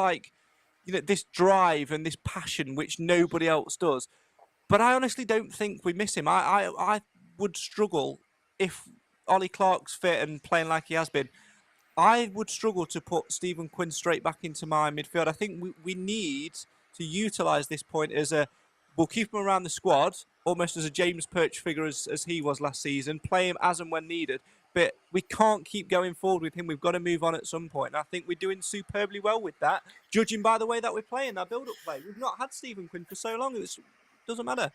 this drive and this passion which nobody else does. But I honestly don't think we miss him. I would struggle if Ollie Clark's fit and playing like he has been. I would struggle to put Stephen Quinn straight back into my midfield. I think we need to utilise this point as we'll keep him around the squad, almost as a James Perch figure as he was last season, play him as and when needed. But we can't keep going forward with him. We've got to move on at some point. And I think we're doing superbly well with that, judging by the way that we're playing, our build-up play. We've not had Stephen Quinn for so long. It doesn't matter.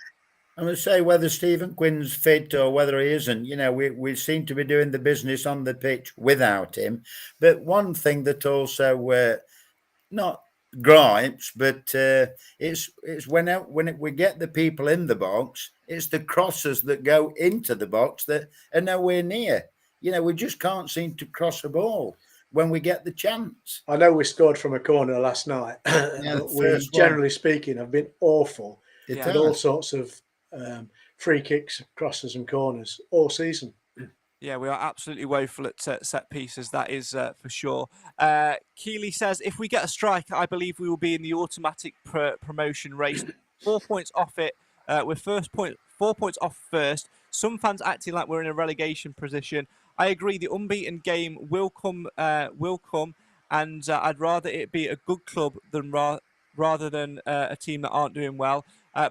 I'm going to say whether Stephen Quinn's fit or whether he isn't, we seem to be doing the business on the pitch without him. But one thing that also, not gripes, but it's when we get the people in the box, it's the crosses that go into the box that are nowhere near. We just can't seem to cross a ball when we get the chance. I know we scored from a corner last night. We, generally speaking, have been awful at all sorts of free kicks, crosses and corners all season. Yeah, we are absolutely woeful at set pieces, that is for sure. Keeley says, if we get a strike, I believe we will be in the automatic promotion race. 4 points off it. We're 4 points off first. Some fans acting like we're in a relegation position. I agree, the unbeaten game will come, and I'd rather it be a good club than rather than a team that aren't doing well.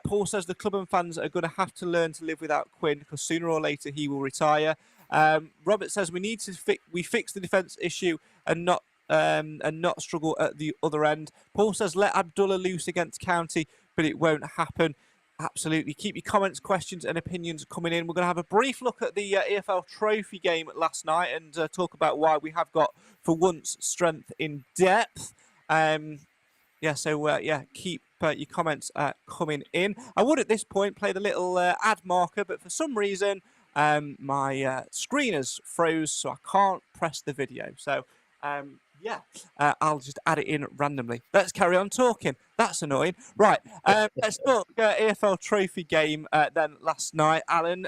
Paul says the club and fans are going to have to learn to live without Quinn because sooner or later he will retire. Robert says we need to fix the defence issue and not struggle at the other end. Paul says let Abdullah loose against County, but it won't happen. Absolutely. Keep your comments, questions and opinions coming in. We're going to have a brief look at the EFL Trophy game last night and talk about why we have got, for once, strength in depth. Keep your comments coming in. I would at this point play the little ad marker, but for some reason my screen has froze, so I can't press the video. So, I'll just add it in randomly. Let's carry on talking. That's annoying. Right, let's talk EFL Trophy game then last night. Alan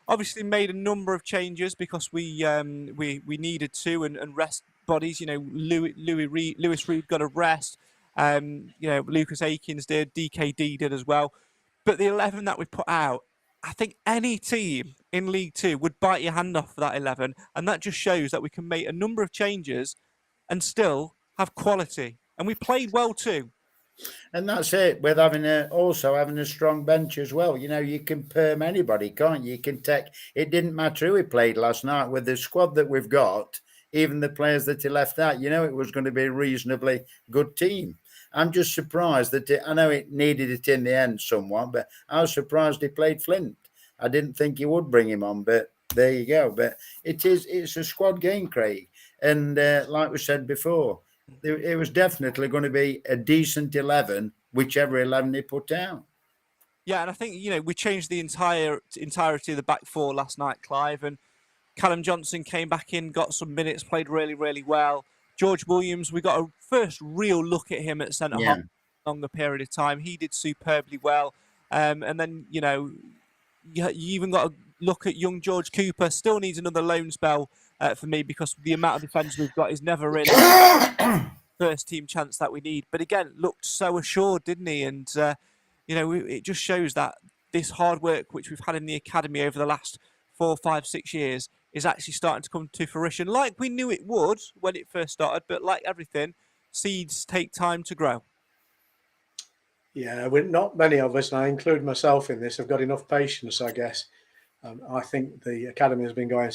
obviously made a number of changes because we needed to and rest bodies. Lewis Reed got a rest. Lucas Akins did, DKD did as well. But the 11 that we put out, I think any team in League Two would bite your hand off for that 11. And that just shows that we can make a number of changes and still have quality. And we played well too. And that's it with having also having a strong bench as well. You can perm anybody, can't you? You can take. It didn't matter who we played last night with the squad that we've got, even the players that he left out. It was going to be a reasonably good team. I'm just surprised that I know it needed it in the end somewhat, but I was surprised he played Flint. I didn't think he would bring him on, but there you go. But it's a squad game, Craig, and like we said before, it was definitely going to be a decent 11, whichever 11 he put out. Yeah, and I think, we changed the entirety of the back four last night, Clive, and Callum Johnson came back in, got some minutes, played really, really well. George Williams, we got a first real look at him at centre-half longer period of time. He did superbly well. And then, you even got a look at young George Cooper. Still needs another loan spell for me, because the amount of defence we've got is never really first team chance that we need. But again, looked so assured, didn't he? And, it just shows that this hard work which we've had in the academy over the last 4, 5, 6 years is actually starting to come to fruition, like we knew it would when it first started. But like everything, seeds take time to grow. Yeah, not many of us, and I include myself in this, have got enough patience, I guess. I think the academy has been going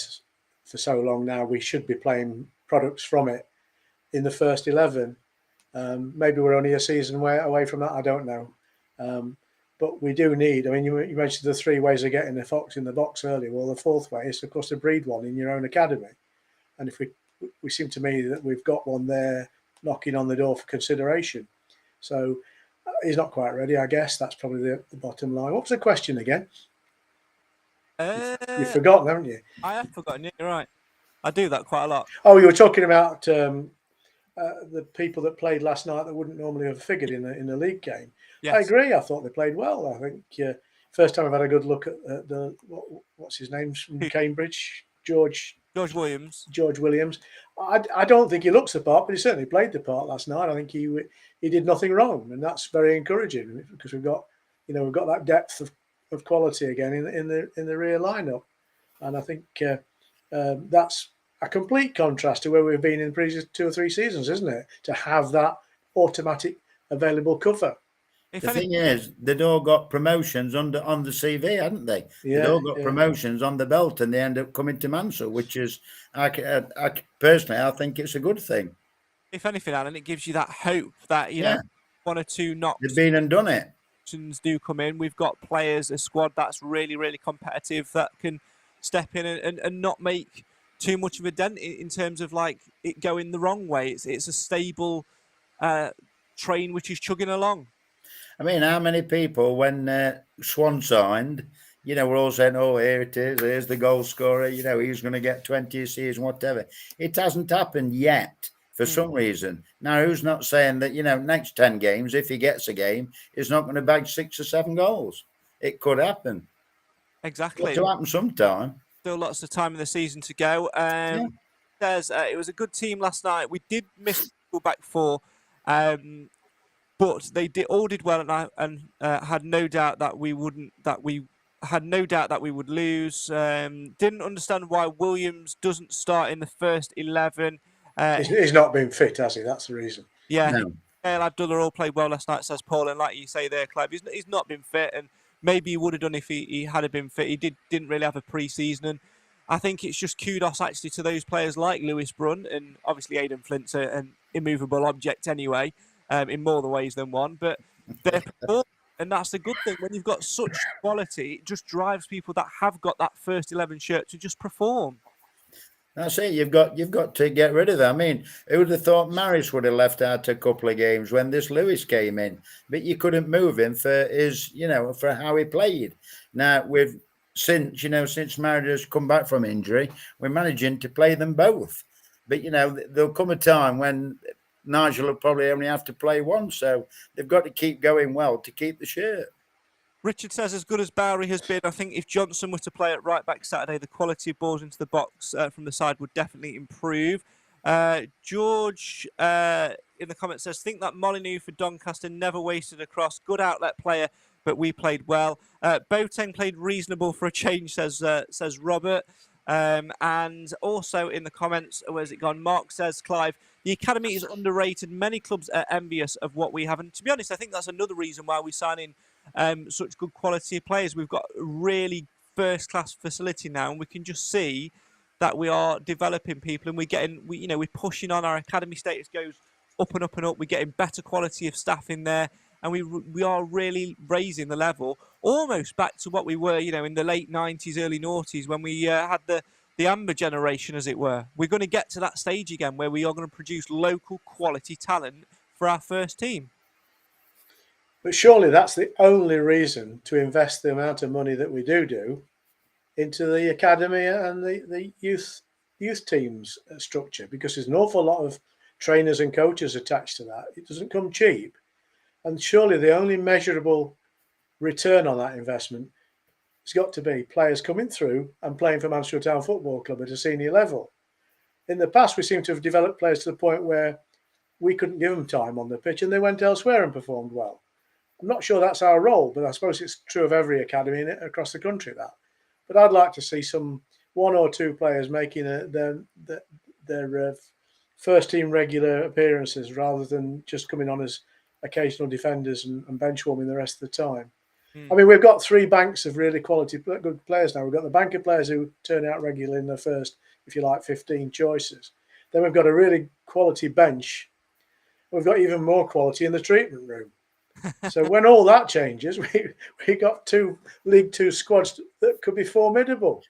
for so long now. We should be playing products from it in the first 11. Maybe we're only a season away from that. I don't know. But we do need, you mentioned the 3 ways of getting a fox in the box earlier. Well, the 4th way is, of course, to breed one in your own academy. And if we seem to me that we've got one there knocking on the door for consideration. So he's not quite ready, I guess. That's probably the bottom line. What was the question again? You've forgotten, haven't you? I have forgotten. You're right. I do that quite a lot. Oh, you were talking about the people that played last night that wouldn't normally have figured in a league game. Yes. I agree. I thought they played well. I think first time I've had a good look at the what's his name from Cambridge, George Williams. George Williams. I don't think he looks the part, but he certainly played the part last night. I think he did nothing wrong, and that's very encouraging, because we've got that depth of quality again in the rear lineup, and I think that's a complete contrast to where we've been in the previous 2 or 3 seasons, isn't it? To have that automatic available cover. The thing is, they'd all got promotions on the CV, hadn't they? Yeah, they'd all got promotions on the belt, and they end up coming to Mansfield, which is, I personally, I think it's a good thing. If anything, Alan, it gives you that hope that, know, 1 or 2 knocks. They've been and done it. Do come in. We've got players, a squad that's really, really competitive, that can step in and not make too much of a dent in terms of like it going the wrong way. It's a stable train which is chugging along. I mean, how many people, when Swan signed, we're all saying, oh, here it is, here's the goal scorer, he's going to get 20 a season, whatever. It hasn't happened yet for some reason. Now, who's not saying that, next 10 games, if he gets a game, he's not going to bag 6 or 7 goals? It could happen. Exactly. It'll happen sometime. Still lots of time in the season to go. It was a good team last night. We did miss the back 4. But they all did well, and had no doubt that we would lose. Didn't understand why Williams doesn't start in the first 11. He's not been fit, has he? That's the reason. Yeah, no. Abdullah all played well last night, says Paul, and like you say there, Clive, he's not been fit, and maybe he would have done if he had been fit. He didn't really have a pre-season, and I think it's just kudos actually to those players like Lewis Brun, and obviously Aidan Flint's an immovable object anyway. In more ways than one, but they're performing, and that's the good thing. When you've got such quality, it just drives people that have got that first 11 shirt to just perform. That's it. You've got to get rid of that. I mean, who would have thought Maris would have left out a couple of games when this Lewis came in? But you couldn't move him for his, for how he played. Now since Maris has come back from injury, we're managing to play them both. But there'll come a time when Nigel will probably only have to play one, so they've got to keep going well to keep the shirt. Richard says, as good as Bowery has been, I think if Johnson were to play at right back Saturday, the quality of balls into the box from the side would definitely improve. George in the comments says, think that Molyneux for Doncaster never wasted a cross. Good outlet player, but we played well. Boateng played reasonable for a change, says Robert. And also in the comments, where's it gone? Mark says, Clive, the academy is underrated. Many clubs are envious of what we have. And to be honest, I think that's another reason why we sign in such good quality players. We've got a really first-class facility now, and we can just see that we are developing people, and we're pushing on. Our academy status goes up and up and up. We're getting better quality of staff in there, and we are really raising the level, almost back to what we were, in the late 90s, early noughties, when we had the Amber generation, as it were. We're going to get to that stage again where we are going to produce local quality talent for our first team. But surely that's the only reason to invest the amount of money that we do into the academy and the youth teams structure, because there's an awful lot of trainers and coaches attached to that. It doesn't come cheap. And surely the only measurable return on that investment has got to be players coming through and playing for Mansfield Town Football Club at a senior level. In the past, we seem to have developed players to the point where we couldn't give them time on the pitch and they went elsewhere and performed well. I'm not sure that's our role, but I suppose it's true of every academy across the country. But I'd like to see one or two players making their first team regular appearances rather than just coming on as occasional defenders and bench warming the rest of the time. I mean, we've got three banks of really quality good players now. We've got the bank of players who turn out regularly in their first, if you like, 15 choices. Then we've got a really quality bench. We've got even more quality in the treatment room. So when all that changes, we got two League Two squads that could be formidable.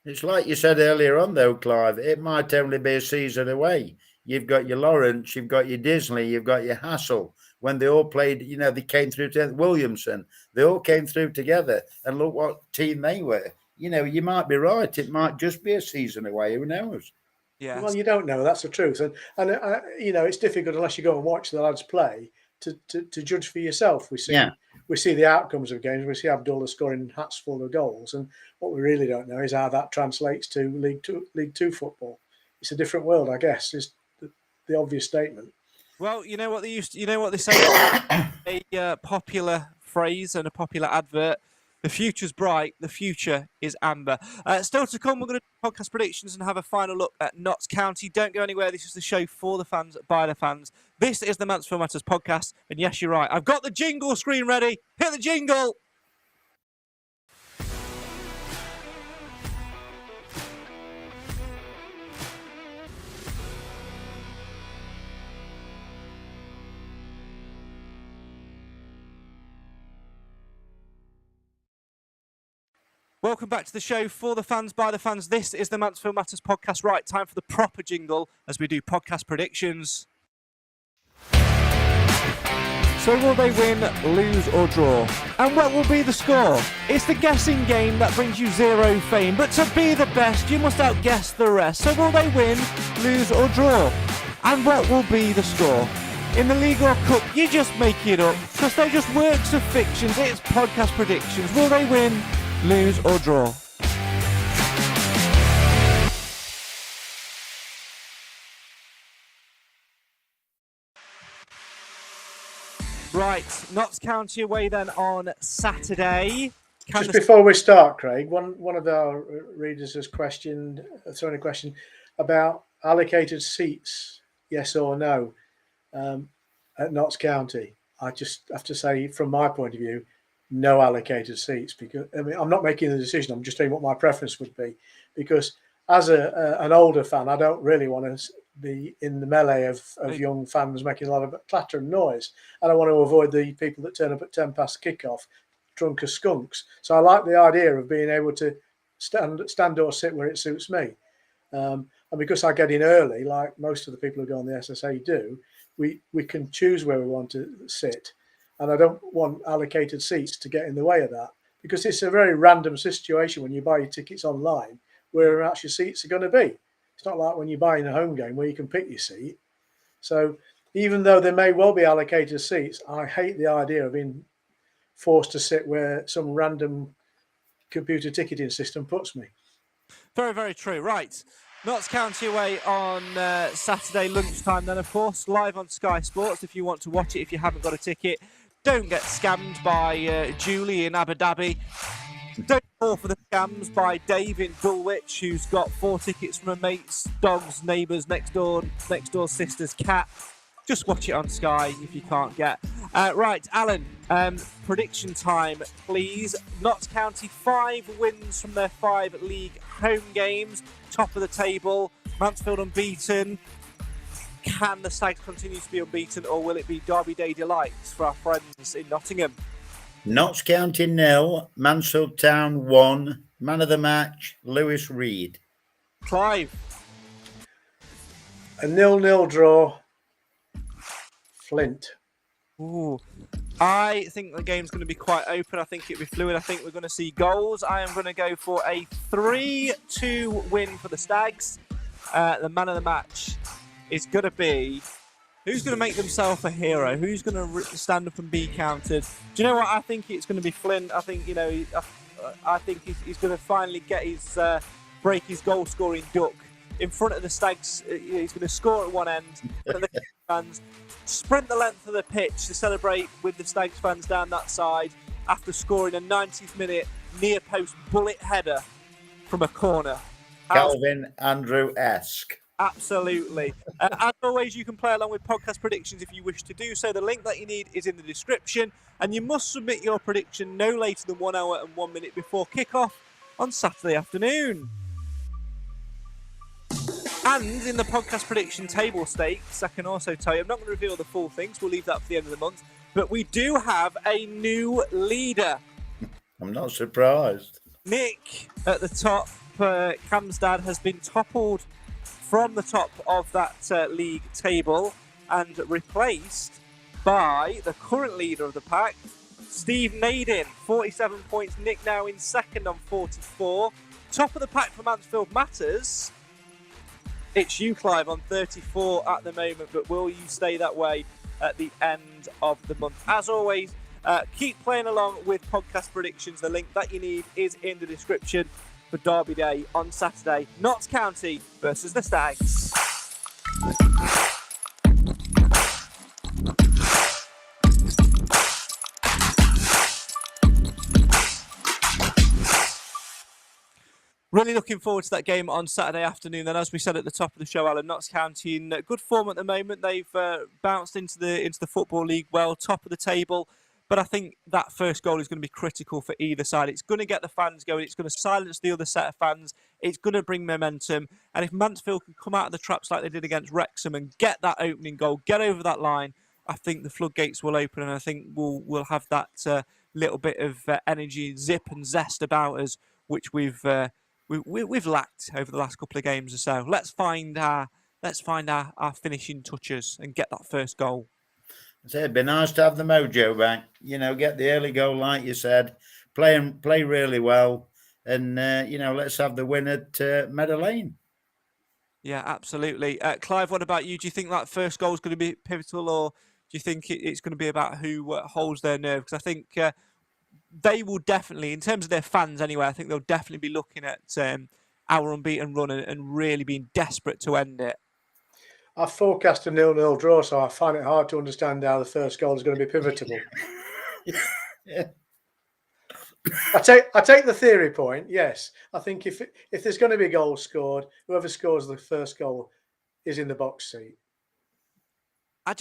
It's like you said earlier on, though, Clive. It might only be a season away. You've got your Lawrence, you've got your Disley, you've got your Hassel. When they all played, they came through together. Williamson, they all came through together, and look what team they were. You might be right. It might just be a season away. Who knows? Yeah. Well, you don't know. That's the truth, and it's difficult unless you go and watch the lads play to judge for yourself. We see the outcomes of games. We see Abdullah scoring hats full of goals, and what we really don't know is how that translates to League Two football. It's a different world, I guess. Is the obvious statement. Well, you know what they say, a popular phrase and a popular advert. The future's bright. The future is amber. Still to come, we're going to do podcast predictions and have a final look at Notts County. Don't go anywhere. This is the show for the fans, by the fans. This is the Mansfield Matters podcast. And yes, you're right. I've got the jingle screen ready. Hit the jingle. Welcome back to the show for the fans, by the fans. This is the Mansfield Matters podcast. Right, time for the proper jingle as we do podcast predictions. So will they win, lose or draw? And what will be the score? It's the guessing game that brings you zero fame. But to be the best, you must outguess the rest. So will they win, lose or draw? And what will be the score? In the League or Cup, you just make it up. Because they're just works of fictions. It's podcast predictions. Will they win, lose or draw? Right, Notts County away then on Saturday. Just before we start, Craig, one of our readers has thrown a question about allocated seats, yes or no, at Notts County. I just have to say, from my point of view, no allocated seats, because I'm not making the decision. I'm just saying what my preference would be, because as an older fan, I don't really want to be in the melee of young fans making a lot of clatter and noise, and I want to avoid the people that turn up at 10 past kickoff drunk as skunks. So I like the idea of being able to stand or sit where it suits me, and because I get in early, like most of the people who go on the SSA do, we can choose where we want to sit. And I don't want allocated seats to get in the way of that, because it's a very random situation when you buy your tickets online where actually seats are going to be. It's not like when you're buying a home game where you can pick your seat. So even though there may well be allocated seats, I hate the idea of being forced to sit where some random computer ticketing system puts me. Very, very true. Right. Notts County away on Saturday lunchtime then, of course, live on Sky Sports if you want to watch it, if you haven't got a ticket. Don't get scammed by Julie in Abu Dhabi. Don't All for the Scams by Dave in Dulwich, who's got 4 tickets from a mate's dog's neighbour's next door sister's cat. Just watch it on Sky if you can't get. Right, Alan, prediction time, please. Notts County, 5 wins from their 5 league home games. Top of the table. Mansfield unbeaten. Can the Stags continue to be unbeaten, or will it be Derby Day delights for our friends in Nottingham? Notts County 0, Mansfield Town 1. Man of the match, Lewis Reed. Clive. A 0-0 draw. Flint. Ooh. I think the game's going to be quite open. I think it'll be fluid. I think we're going to see goals. I am going to go for a 3-2 win for the Stags. The man of the match is going to be... Who's going to make themselves a hero? Who's going to stand up and be counted? Do you know what? I think it's going to be Flint. I think, I think he's going to finally get his break his goal scoring duck in front of the Stags. He's going to score at one end, and the fans sprint the length of the pitch to celebrate with the Stags fans down that side after scoring a 90th minute near post bullet header from a corner. Calvin Andrew-esque. Absolutely. As always, you can play along with podcast predictions if you wish to do so. The link that you need is in the description, and you must submit your prediction no later than 1 hour and 1 minute before kick-off on Saturday afternoon. And in the podcast prediction table stakes, I can also tell you, I'm not going to reveal the full things, we'll leave that for the end of the month, but we do have a new leader. I'm not surprised. Nick at the top, Cam's dad, has been toppled from the top of that league table and replaced by the current leader of the pack, Steve Nadin, 47 points. Nick now in second on 44. Top of the pack for Mansfield Matters, it's you, Clive, on 34 at the moment, but will you stay that way at the end of the month? As always, keep playing along with podcast predictions. The link that you need is in the description for Derby Day on Saturday. Notts County versus the Stags. Really looking forward to that game on Saturday afternoon. Then, as we said at the top of the show, Alan, Notts County in good form at the moment. They've bounced into the Football League well, top of the table. But I think that first goal is going to be critical for either side. It's going to get the fans going. It's going to silence the other set of fans. It's going to bring momentum. And if Mansfield can come out of the traps like they did against Wrexham and get that opening goal, get over that line, I think the floodgates will open, and I think we'll have that little bit of energy, zip and zest about us, which we've lacked over the last couple of games or so. Let's find our finishing touches and get that first goal. It'd be nice to have the mojo back. Get the early goal, like you said, play really well, and let's have the win at Meadow Lane. Yeah, absolutely. Clive, what about you? Do you think that first goal is going to be pivotal, or do you think it's going to be about who holds their nerve? Because I think they will definitely, in terms of their fans anyway, I think they'll definitely be looking at our unbeaten run and really being desperate to end it. I forecast a 0-0 draw, so I find it hard to understand how the first goal is going to be pivotal. Yeah. I take the theory point. Yes, I think if there's going to be a goal scored, whoever scores the first goal is in the box seat. I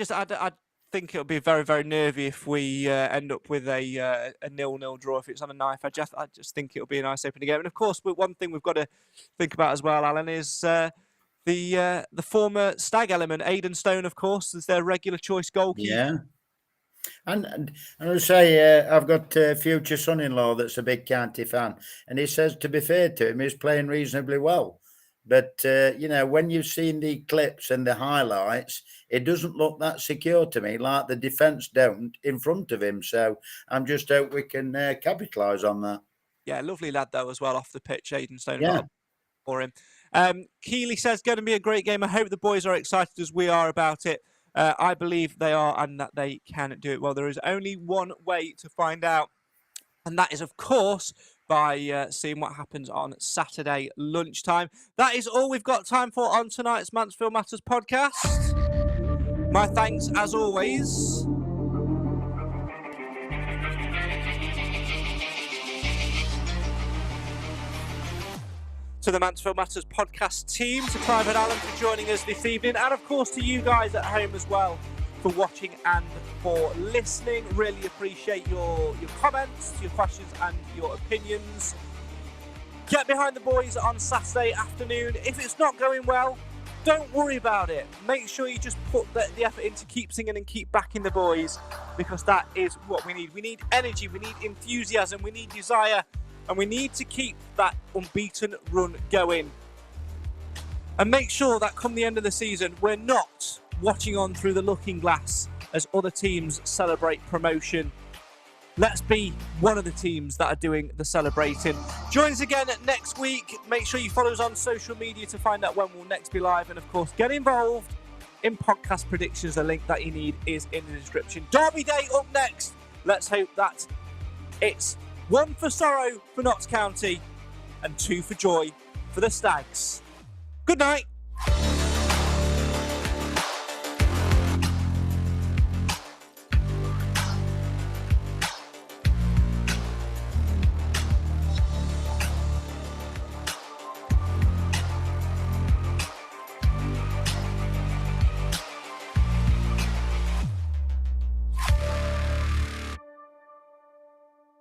think it'll be very, very nervy if we end up with a 0-0 draw. If it's on a knife, I just think it'll be a nice opening game. And of course, one thing we've got to think about as well, Alan, is the former Stag element, Aidan Stone, of course, is their regular choice goalkeeper. Yeah. And I say, I've got a future son-in-law that's a big County fan, and he says, to be fair to him, he's playing reasonably well. But, when you've seen the clips and the highlights, it doesn't look that secure to me, like the defence don't in front of him. So I'm just hope we can capitalise on that. Yeah, lovely lad, though, as well, off the pitch, Aidan Stone. Yeah. For him. Keeley says, going to be a great game. I hope the boys are excited as we are about it. I believe they are, and that they can do it well. There is only one way to find out, and that is, of course, by seeing what happens on Saturday lunchtime. That is all we've got time for on tonight's Mansfield Matters podcast. My thanks, as always, to the Mansfield Matters Podcast team, to Clive and Alan for joining us this evening, and of course to you guys at home as well for watching and for listening. Really appreciate your comments, your questions and your opinions. Get behind the boys on Saturday afternoon. If it's not going well, don't worry about it. Make sure you just put the effort in to keep singing and keep backing the boys, because that is what we need. We need energy, we need enthusiasm, we need desire, and we need to keep that unbeaten run going. And make sure that come the end of the season, we're not watching on through the looking glass as other teams celebrate promotion. Let's be one of the teams that are doing the celebrating. Join us again next week. Make sure you follow us on social media to find out when we'll next be live. And of course, get involved in podcast predictions. The link that you need is in the description. Derby Day up next. Let's hope that it's 1 for sorrow for Notts County and 2 for joy for the Stags. Good night.